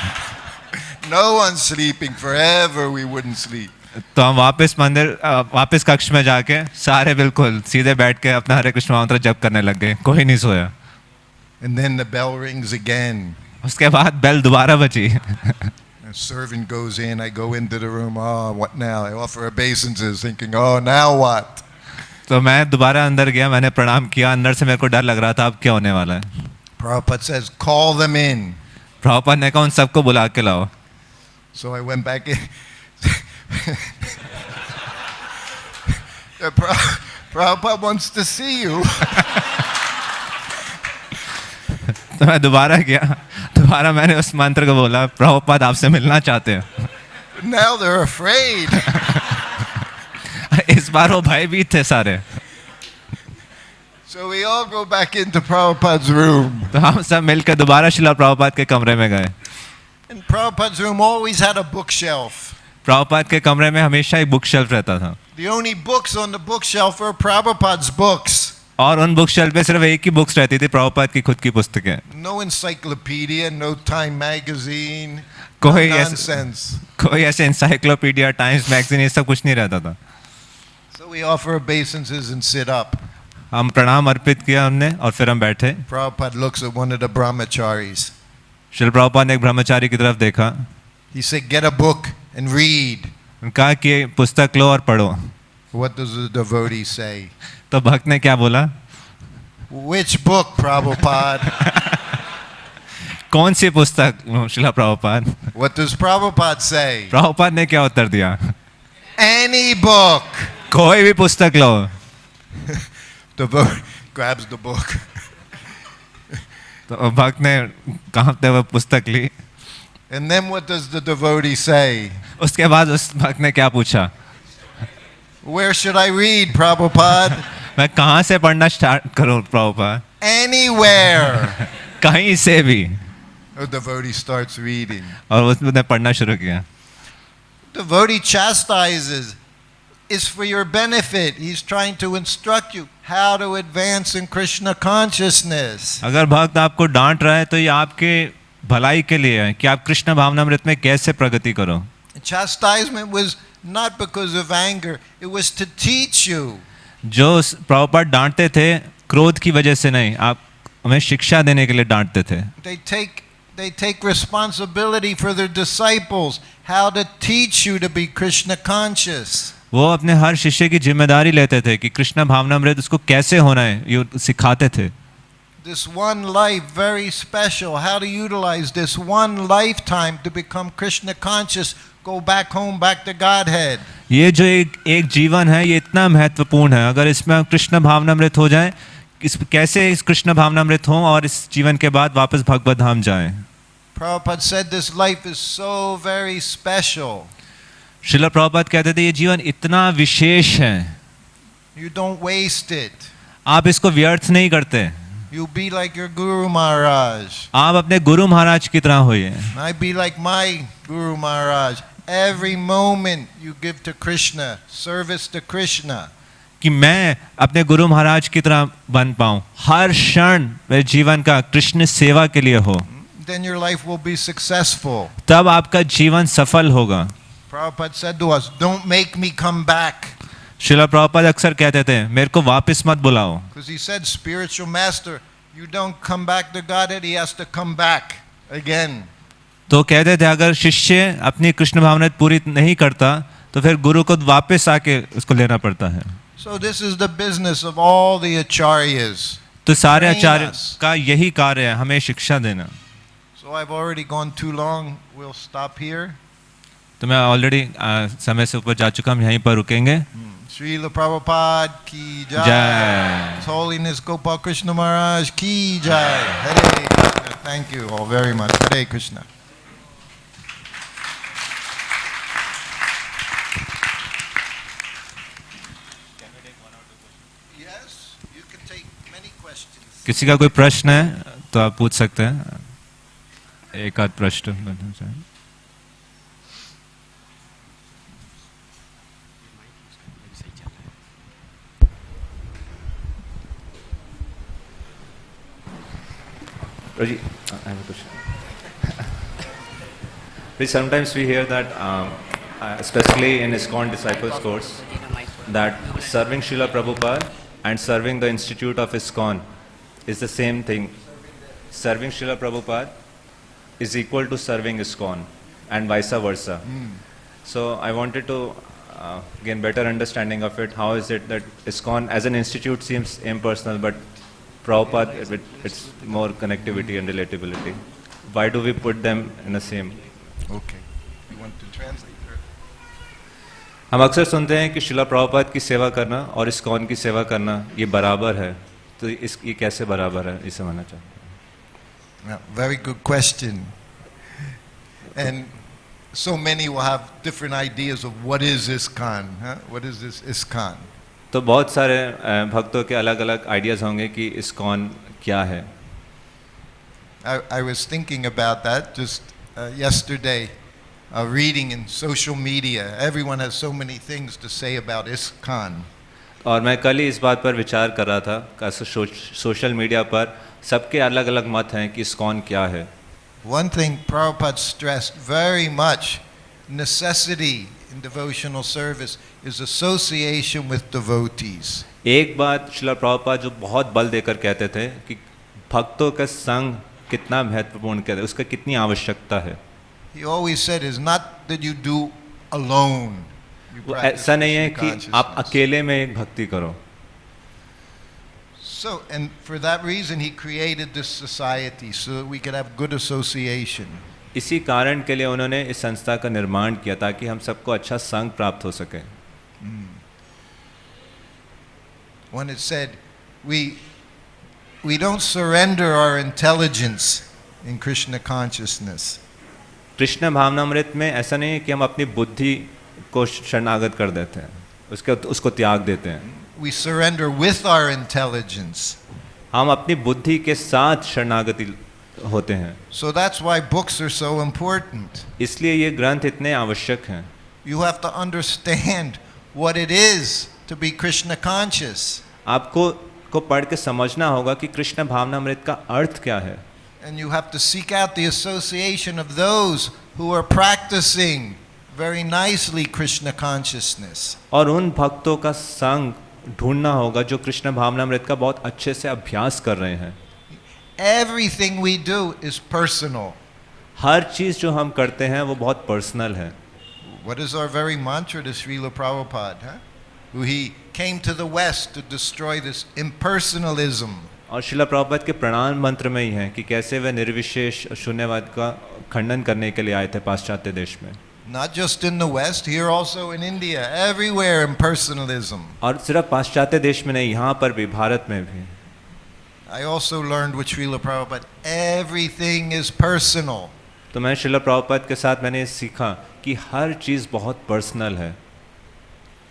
No one sleeping, forever we wouldn't sleep.
तो हम वापस कक्ष में जाके सारे बिल्कुल सीधे बैठ के अपना हरे कृष्ण मंत्र जप करने लग गए, कोई नहीं सोया.
And then the bell rings again.
उसके बाद बेल दोबारा बजी.
A servant goes in, I go into the room, oh, what now? I offer obeisances, thinking, oh, now what?
तो मैं दोबारा अंदर गया, मैंने प्रणाम किया, अंदर से मेरे को डर लग रहा था अब क्या होने वाला है.
Prabhupada says, call them in.
Prabhupada ने कहा उन सबको बुला के लाओ.
So I went back in. Prabhupada wants to see you.
तो मैं दोबारा मैंने उस मंत्र को बोला, प्रभुपाद आपसे मिलना चाहते हैं.
Now they're afraid.
इस बार वो भयभीत थे सारे.
So we all go back into Prabhupada's room.
तो हम सब मिलकर दोबारा श्रील प्रभुपाद के कमरे में गए.
And Prabhupada's room always had a bookshelf.
Prabhupada के कमरे में हमेशा एक बुक शेल्फ रहता था.
The only books on the bookshelf were Prabhupada's books.
और उन बुक शेल्फ पे सिर्फ एक ही बुक्स रहती थी, प्रभुपाद की खुद की पुस्तकें.
No encyclopedia, no Time magazine,
कोई
no nonsense.
कोई ऐसे encyclopedia, Times magazine ये सब कुछ नहीं रहता था.
So we offer obeisances and sit up.
हम प्रणाम अर्पित किया हमने और फिर हम बैठे.
Prabhupada looks at one of the brahmacharis.
Srila Prabhupada ने एक ब्रह्मचारी की तरफ देखा.
He said, get a book and read.
कहा कि पुस्तक लो और पढ़ो.
What does the devotee say?
तो भक्त ने क्या बोला?
Which book, Prabhupada?
कौन सी पुस्तक Srila Prabhupada?
What does Prabhupada say?
Prabhupada ने क्या उत्तर दिया?
Any book.
कोई भी पुस्तक लो.
Devotee grabs the book.
तो भक्त ने कांपते हुए पुस्तक ली.
And then what does the devotee say?
उसके बाद उस भक्त ने क्या पूछा?
Where should I read, Prabhupada?
मैं कहाँ से पढ़ना स्टार्ट करूँ प्रभुपाद?
Anywhere.
कहीं से भी.
The devotee starts reading.
और उसने पढ़ना शुरू किया.
Devotee chastises. It's for your benefit. He's trying to instruct you how to advance in Krishna consciousness.
अगर भक्त आपको डांट रहा है तो ये आपके भलाई के लिए है कि आप कृष्ण भावनामृत में कैसे प्रगति करो.
Chastisement was not because of anger. It was to teach you.
जो प्रभुपाद डांटते थे क्रोध की वजह से नहीं, आप हमें शिक्षा देने के लिए डांटते थे.
They take responsibility for their disciples, how to teach you to be Krishna conscious.
वो अपने हर शिष्य की जिम्मेदारी लेते थे कि कृष्ण भावनामृत उसको कैसे होना है, ये सिखाते थे.
This one life, very special. How to utilize this one lifetime to become Krishna conscious. Go back home, back to Godhead.
ये जो एक जीवन है ये इतना महत्वपूर्ण है. अगर इसमें कृष्ण भावनामृत हो जाए, कैसे इस कृष्ण भावनामृत हो और इस जीवन के बाद वापस भगवत धाम जाएं.
Prabhupada said this life is so very special.
Srila Prabhupada कहते थे ये जीवन इतना विशेष है.
You don't waste it.
आप इसको व्यर्थ नहीं करते,
You be like your Guru Maharaj.
आप अपने गुरु महाराज की तरह होइए।
I be like my Guru Maharaj. Every moment you give to Krishna, service to Krishna.
कि मैं अपने गुरु महाराज की तरह बन पाऊं, हर क्षण मेरे जीवन का कृष्ण सेवा के लिए हो,
Then your life will be successful.
तब आपका जीवन सफल होगा।
Prabhupada said to us, don't make me come back.
शिला प्रभुपाद अक्सर कहते थे मेरे को वापस मत बुलाओ,
Because he said, spiritual master, you don't come back to Godhead, he has to come back again.
तो कहते थे अगर शिष्य अपनी कृष्ण भावना पूरी नहीं करता तो फिर गुरु को वापस आके उसको लेना पड़ता है।
So this is the business of all the acharyas.
तो सारे
Train
आचार्य
us.
का यही कार्य है, हमें शिक्षा देना।
So I've already gone too long. We'll stop here.
तो मैं ऑलरेडी समय से ऊपर जा चुका हूँ, यहीं पर रुकेंगे।
Srila Prabhupada ki jai.
जय।
His Holiness Gopal Krishna Maharaj ki jai. Hare Krishna. Thank you all very much. Hare Krishna. Yes, you can take many questions.
किसी का कोई प्रश्न है तो आप पूछ सकते हैं, एक आध प्रश्न।
Raji, I have a question. Raji, sometimes we hear that, especially in ISKCON Disciples Course, that serving Srila Prabhupada and serving the Institute of ISKCON is the same thing. Serving Srila Prabhupada is equal to serving ISKCON and vice versa. So I wanted to gain better understanding of it. How is it that ISKCON as an institute seems impersonal, but Prabhupada, it's more connectivity and relatability. Why do we put them in the same?
Okay. You want to translate?
हम अक्सर सुनते हैं कि शिला प्रभुपाद की सेवा करना और ISKCON की सेवा करना ये बराबर है, तो ये कैसे बराबर है, इसे समझना चाहते हैं।
Yeah, very good question. And so many will have different ideas of what is ISKCON. Huh? What is this ISKCON?
तो बहुत सारे भक्तों के अलग अलग आइडियाज होंगे कि ISKCON क्या है।
I was thinking about that just yesterday, reading in social media. Everyone has so many things to say about ISKCON.
और मैं कल ही इस बात पर विचार कर रहा था कि सोशल मीडिया पर सबके अलग अलग मत हैं कि ISKCON क्या है।
One thing Prabhupada stressed very much, necessity in devotional service is association with devotees.
एक बात शिला प्रभुपाद जो बहुत बल देकर कहते थे कि भक्तों का संग कितना महत्वपूर्ण है, उसका कितनी आवश्यकता है।
He always said is not that you do alone. You
वो
practice
ऐसा नहीं है
Krishna
कि आप
consciousness.
अकेले में एक भक्ति करो।
So, and for that reason he created this society so that we could have good association.
इसी कारण के लिए उन्होंने इस संस्था का निर्माण किया ताकि हम सबको अच्छा संग प्राप्त हो सके।
When it said we don't surrender our intelligence in Krishna consciousness.
Krishna भावनामृत में ऐसा नहीं है कि हम अपनी बुद्धि को शरणागत कर देते हैं, उसको त्याग देते हैं।
We surrender with our intelligence.
हम अपनी बुद्धि के साथ शरणागति होते हैं।
So that's why books are so important.
इसलिए ये ग्रंथ इतने आवश्यक हैं।
You have to understand what it is to be Krishna conscious.
आपको पढ़ के समझना होगा कि कृष्ण भावनामृत का अर्थ क्या है।
And you have to seek out the association of those who are practicing very nicely Krishna consciousness.
और उन भक्तों का संग ढूंढना होगा जो कृष्ण भावनामृत का बहुत अच्छे से अभ्यास कर रहे हैं।
Everything we do is personal.
हर चीज़ जो हम करते हैं वो बहुत पर्सनल है।
What is our very mantra to Srila Prabhupada? Huh? He came to the West to destroy this impersonalism.
और शिला प्रभुपाद के प्रणाम मंत्र में ही है कि कैसे वे निर्विशेष शून्यवाद का खंडन करने के लिए आए थे पाश्चात्य देश में।
Not just in the West, here also in India, everywhere impersonalism.
और सिर्फ पाश्चात्य देश में नहीं, यहाँ पर भी, भारत में भी।
I also learned with Srila Prabhupada, everything is personal.
तो मैं शिला प्रभुपाद के साथ मैंने सीखा कि हर चीज़ बहुत पर्सनल है।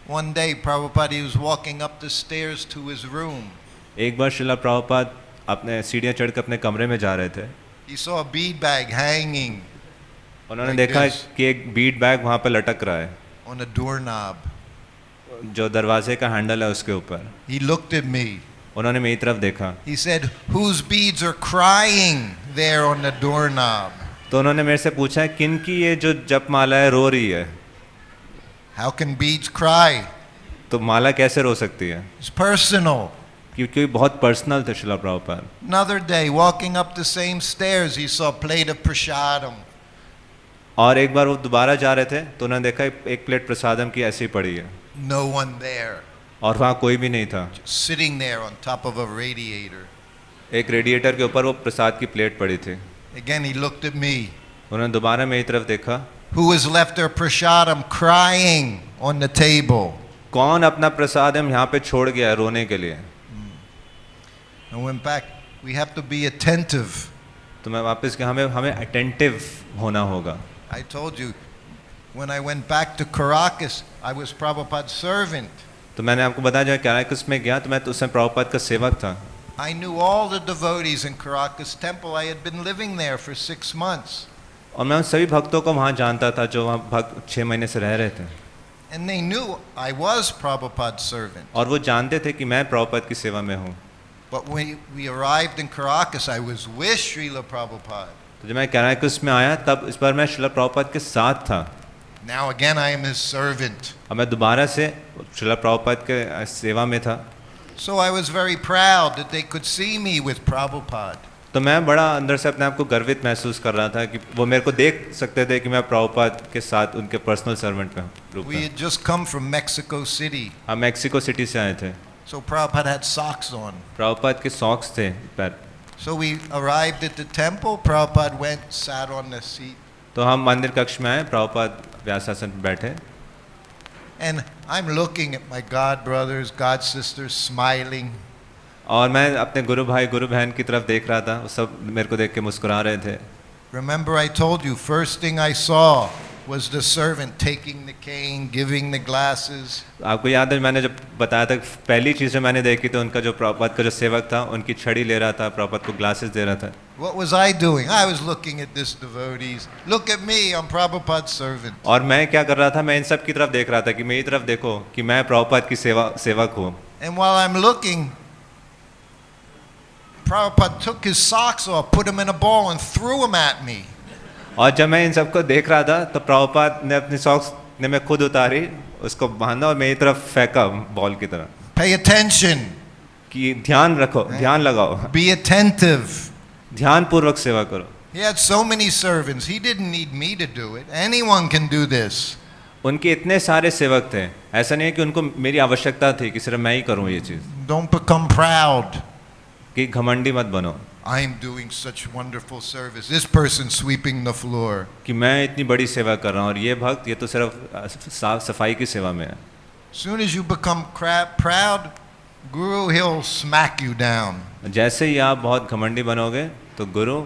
One day, Prabhupada, he was walking up the stairs to his room.
एक बार शिला प्रभुपाद अपने सीढ़ियाँ चढ़ के अपने कमरे में जा रहे थे.
He saw a bead bag hanging
उन्होंने
Like
देखा
this.
कि एक बीड बैग वहाँ पे लटक रहा है,
on a doorknob.
जो दरवाजे का हैंडल है उसके ऊपर.
He looked at me.
उन्होंने मेरी तरफ देखा,
He said, "Whose beads are crying there on the doorknob?"
तो उन्होंने मेरे से पूछा किन की ये जो जप माला है रो रही है.
How can beads cry?
तो माला कैसे रो सकती है?
It's personal.
क्योंकि बहुत पर्सनल थे शिला Prabhupada.
Another day, walking up the same stairs, he saw a plate of prasadam.
और एक बार वो दोबारा जा रहे थे तो उन्होंने देखा एक प्लेट प्रसादम की ऐसी पड़ी है
No one there,
और वहाँ कोई भी नहीं था.
just sitting there on top of a radiator.
एक रेडिएटर के ऊपर वो प्रसाद की प्लेट पड़ी थी.
Again, he looked at me.
उन्होंने दोबारा मेरी तरफ देखा.
Who has left their prasadam crying on the table?
कौन अपना प्रसादम यहाँ पे छोड़ गया है रोने के लिए?
I went back. We have to be attentive.
तो मैं वापस गया, हमें अटेंटिव होना होगा.
I told you, when I went back to Caracas, I was Prabhupada's servant.
तो मैंने आपको बताया जब कैराकस में गया तो मैं तो उसमें प्रभुपाद का सेवक था.
I knew all the devotees in Caracas temple. I had been living there for 6 months.
और मैं उन सभी भक्तों को वहाँ जानता था जो वहाँ भक्त 6 महीने से रह रहे थे.
And they knew I was Prabhupada's servant.
और वो जानते थे कि मैं प्रभुपाद की सेवा में हूँ.
But when we arrived in Caracas, I was with Srila Prabhupada.
तो जब मैं कैराकस में आया तब इस बार मैं शिला प्रभुपाद के साथ था.
Now again, I am his servant.
अब मैं दोबारा से शिला प्रभुपाद के सेवा में था.
So I was very proud that they could see me with Prabhupada.
तो मैं बड़ा अंदर से अपने आप को गर्वित महसूस कर रहा था कि वो मेरे को देख सकते थे कि मैं प्रभुपाद के साथ उनके पर्सनल सर्वेंट में रूप
We
में.
had just come from Mexico City.
हम मेक्सिको सिटी से आए थे.
So Prabhupada had socks on.
Prabhupada के सॉक्स थे पैर.
So we arrived at the temple. Prabhupada went, sat on the seat.
तो हम मंदिर कक्ष में आए, प्रभुपाद व्यासासन पर बैठे.
And I'm looking at my God brothers, God sisters smiling.
और मैं अपने गुरु भाई गुरु बहन की तरफ देख रहा था. वो सब मेरे को देख के मुस्कुरा रहे थे.
Remember I told you, first thing I saw was the servant taking the cane, giving the glasses.
आपको याद है मैंने जब बताया था पहली चीज़ जो मैंने देखी तो उनका जो प्रभुपाद का जो सेवक था उनकी छड़ी ले रहा था, प्रभुपाद को ग्लासेस दे रहा था.
What was I doing? I was looking at this devotees. Look at me, I'm Prabhupada's servant.
और मैं क्या कर रहा था, मैं इन सब की तरफ देख रहा था कि मेरी तरफ देखो कि मैं प्रभुपाद की सेवक हूँ.
And while I'm looking, Prabhupada took his socks off, put them in a ball and threw them at me.
और जब मैं इन सबको देख रहा था तो प्रभुपाद ने अपनी सॉक्स ने मैं खुद उतारी, उसको बांधा और मेरी तरफ फेंका बॉल की तरह.
Pay attention.
कि ध्यान रखो, ध्यान लगाओ,
Be attentive.
ध्यान पूर्वक सेवा करो.
He had so many servants. He didn't need me to do it. Anyone can do this.
उनके इतने सारे सेवक थे, ऐसा नहीं है कि उनको मेरी आवश्यकता थी कि सिर्फ मैं ही करूँ ये चीज़.
Don't become proud.
कि घमंडी मत बनो
I'm doing such wonderful service. This person sweeping the floor.
कि मैं इतनी बड़ी सेवा कर रहा हूँ और ये भक्त ये तो सिर्फ साफ सफाई की सेवा में है.
Soon as you become proud, Guru, he'll smack you down.
जैसे ही आप बहुत घमंडी बनोगे तो गुरु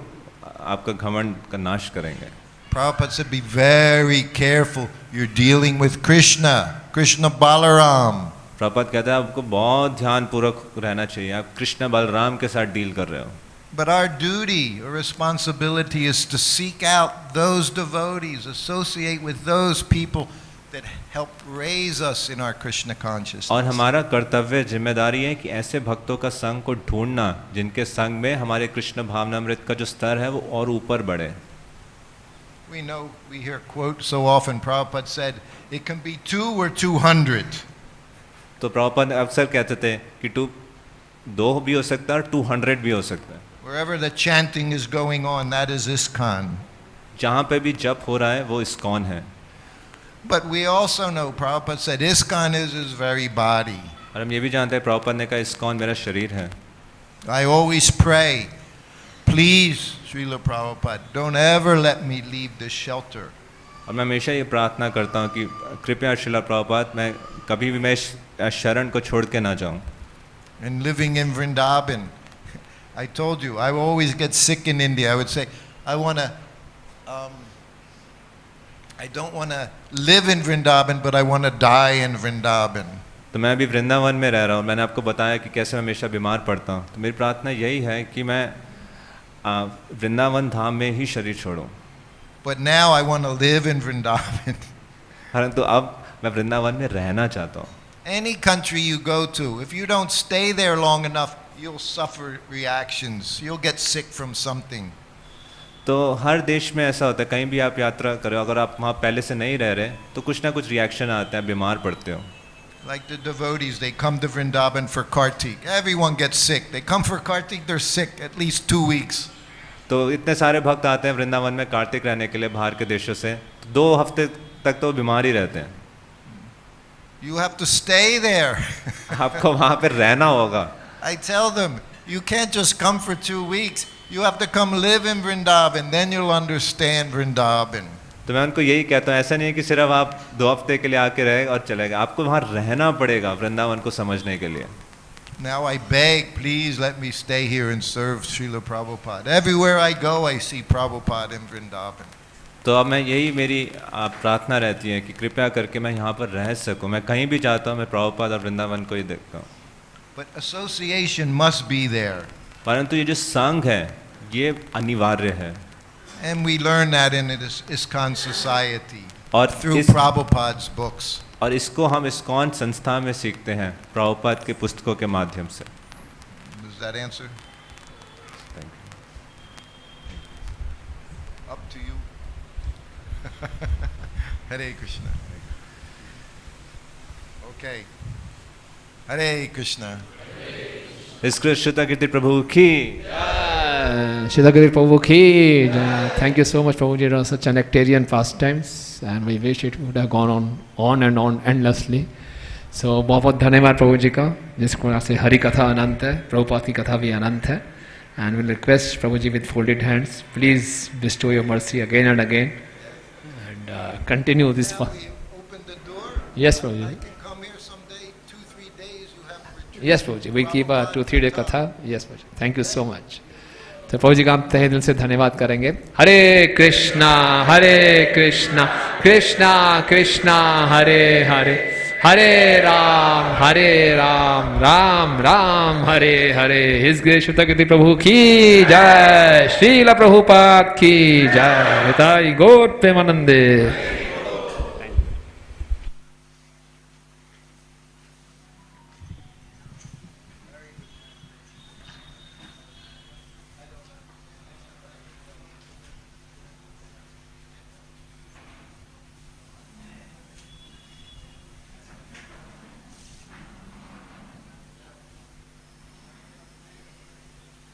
आपका घमंड का नाश करेंगे.
Prabhupada said, be very careful. You're dealing with Krishna, Krishna Balaram.
Prabhupada कहता है आपको बहुत ध्यान पूर्वक रहना चाहिए, आप कृष्ण बलराम के साथ डील कर रहे हो.
But our duty or responsibility is to seek out those devotees, associate with those people that help raise us in our Krishna consciousness.
और हमारा कर्तव्य जिम्मेदारी है कि ऐसे भक्तों का संग को ढूंढना जिनके संग में हमारे कृष्ण भावनामृत का जो स्तर है वो और ऊपर बढ़े.
We know, we hear quote so often, Prabhupada said, it can be 2 or 200.
तो प्रभुपाद अक्सर कहते थे कि 2 भी हो सकता है और 200 भी हो सकता है.
Wherever the chanting is going on, that is ISKCON.
जहाँ पे भी जप हो रहा है वो ISKCON है.
But we also know, Prabhupada said, ISKCON is his very body.
और हम ये भी जानते हैं प्रभुपाद ने कहा ISKCON मेरा शरीर है.
I always pray, please, Srila Prabhupada, don't ever let me leave this shelter.
और मैं हमेशा ये प्रार्थना करता हूँ कि कृपया श्रीला प्रभुपाद मैं कभी भी मैं शरण को छोड़ के ना जाऊँ.
And living in Vrindavan, I told you, I always get sick in India. I would say, I want to I don't want to live in Vrindavan, but I want to die in Vrindavan.
तो मैं अभी वृंदावन में रह रहा हूँ, मैंने आपको बताया कि कैसे मैं हमेशा बीमार पड़ता हूँ, तो मेरी प्रार्थना यही है कि मैं वृंदावन धाम में ही शरीर छोड़ूं।
But now I want to live in Vrindavan.
परंतु अब मैं वृंदावन में रहना चाहता हूँ।
Any country you go to, if you don't stay there long enough, you'll suffer reactions. You'll get sick from something.
तो हर देश में ऐसा होता है, कहीं भी आप यात्रा करो, अगर आप वहाँ पहले से नहीं रह रहे तो कुछ ना कुछ रिएक्शन आते हैं, बीमार पड़ते हो।
Like the devotees, they come to Vrindavan for Kartik. Everyone gets sick. They come for Kartik, they're sick at least 2 weeks.
तो इतने सारे भक्त आते हैं वृंदावन में कार्तिक रहने के लिए बाहर के देशों से, 2 हफ्ते तक तो बीमार ही रहते हैं।
You have to stay there.
आपको वहाँ पे रहना होगा।
I tell them, you can't just come for 2 weeks. You have to come live in Vrindavan, then you'll understand Vrindavan.
तो मैं उनको यही कहता हूँ, ऐसा नहीं है कि सिर्फ आप 2 हफ्ते के लिए आके रहे और चले गए, आपको वहाँ रहना पड़ेगा वृंदावन को समझने के लिए।
Now I beg, please let me stay here and serve Srila Prabhupada. Everywhere I go, I see Prabhupada in Vrindavan.
तो अब मैं यही मेरी प्रार्थना रहती है कि कृपया करके मैं यहाँ पर रह सकूँ, मैं कहीं भी जाता हूँ मैं प्रभुपाद और वृंदावन को ही देखता हूँ।
But association must be there.
परंतु ये जो संघ है ये अनिवार्य है।
And we learn that in this ISKCON society
और
through Prabhupada's books.
और इसको हम ISKCON संस्था में सीखते हैं प्रभुपाद के पुस्तकों के माध्यम से।
Does that answer? Up to you. Hare Krishna. Okay. Hare Krishna.
Shrutakirti प्रभु की
Shrutkirti Prabhu ki jai. Thank you so much, Prabhuji. It was such a nectarian pastimes, and we wish it would have gone on and on endlessly. So बहुत बहुत धन्यवाद प्रभु जी का, जिसको से हरि कथा अनंत है, प्रभुपाद की कथा भी अनंत है. And we'll request Prabhu ji with folded hands, please bestow your mercy again and again, and continue this.
Now we open the door.
Yes, Prabhu
I
ji.
can come here someday, 2-3 days. You have retreat.
Yes, Prabhu ji. We keep a 2-3 day katha. Yes, Prabhu ji. Thank you so much. तो प्रभु जी का हम तहे दिल से धन्यवाद करेंगे। हरे कृष्णा कृष्णा कृष्णा हरे हरे, हरे Ram Ram Ram Hare Hare. His grace Shrutakirti प्रभु की जय, श्रील प्रभुपाद की जय। गौर प्रेमानंदे।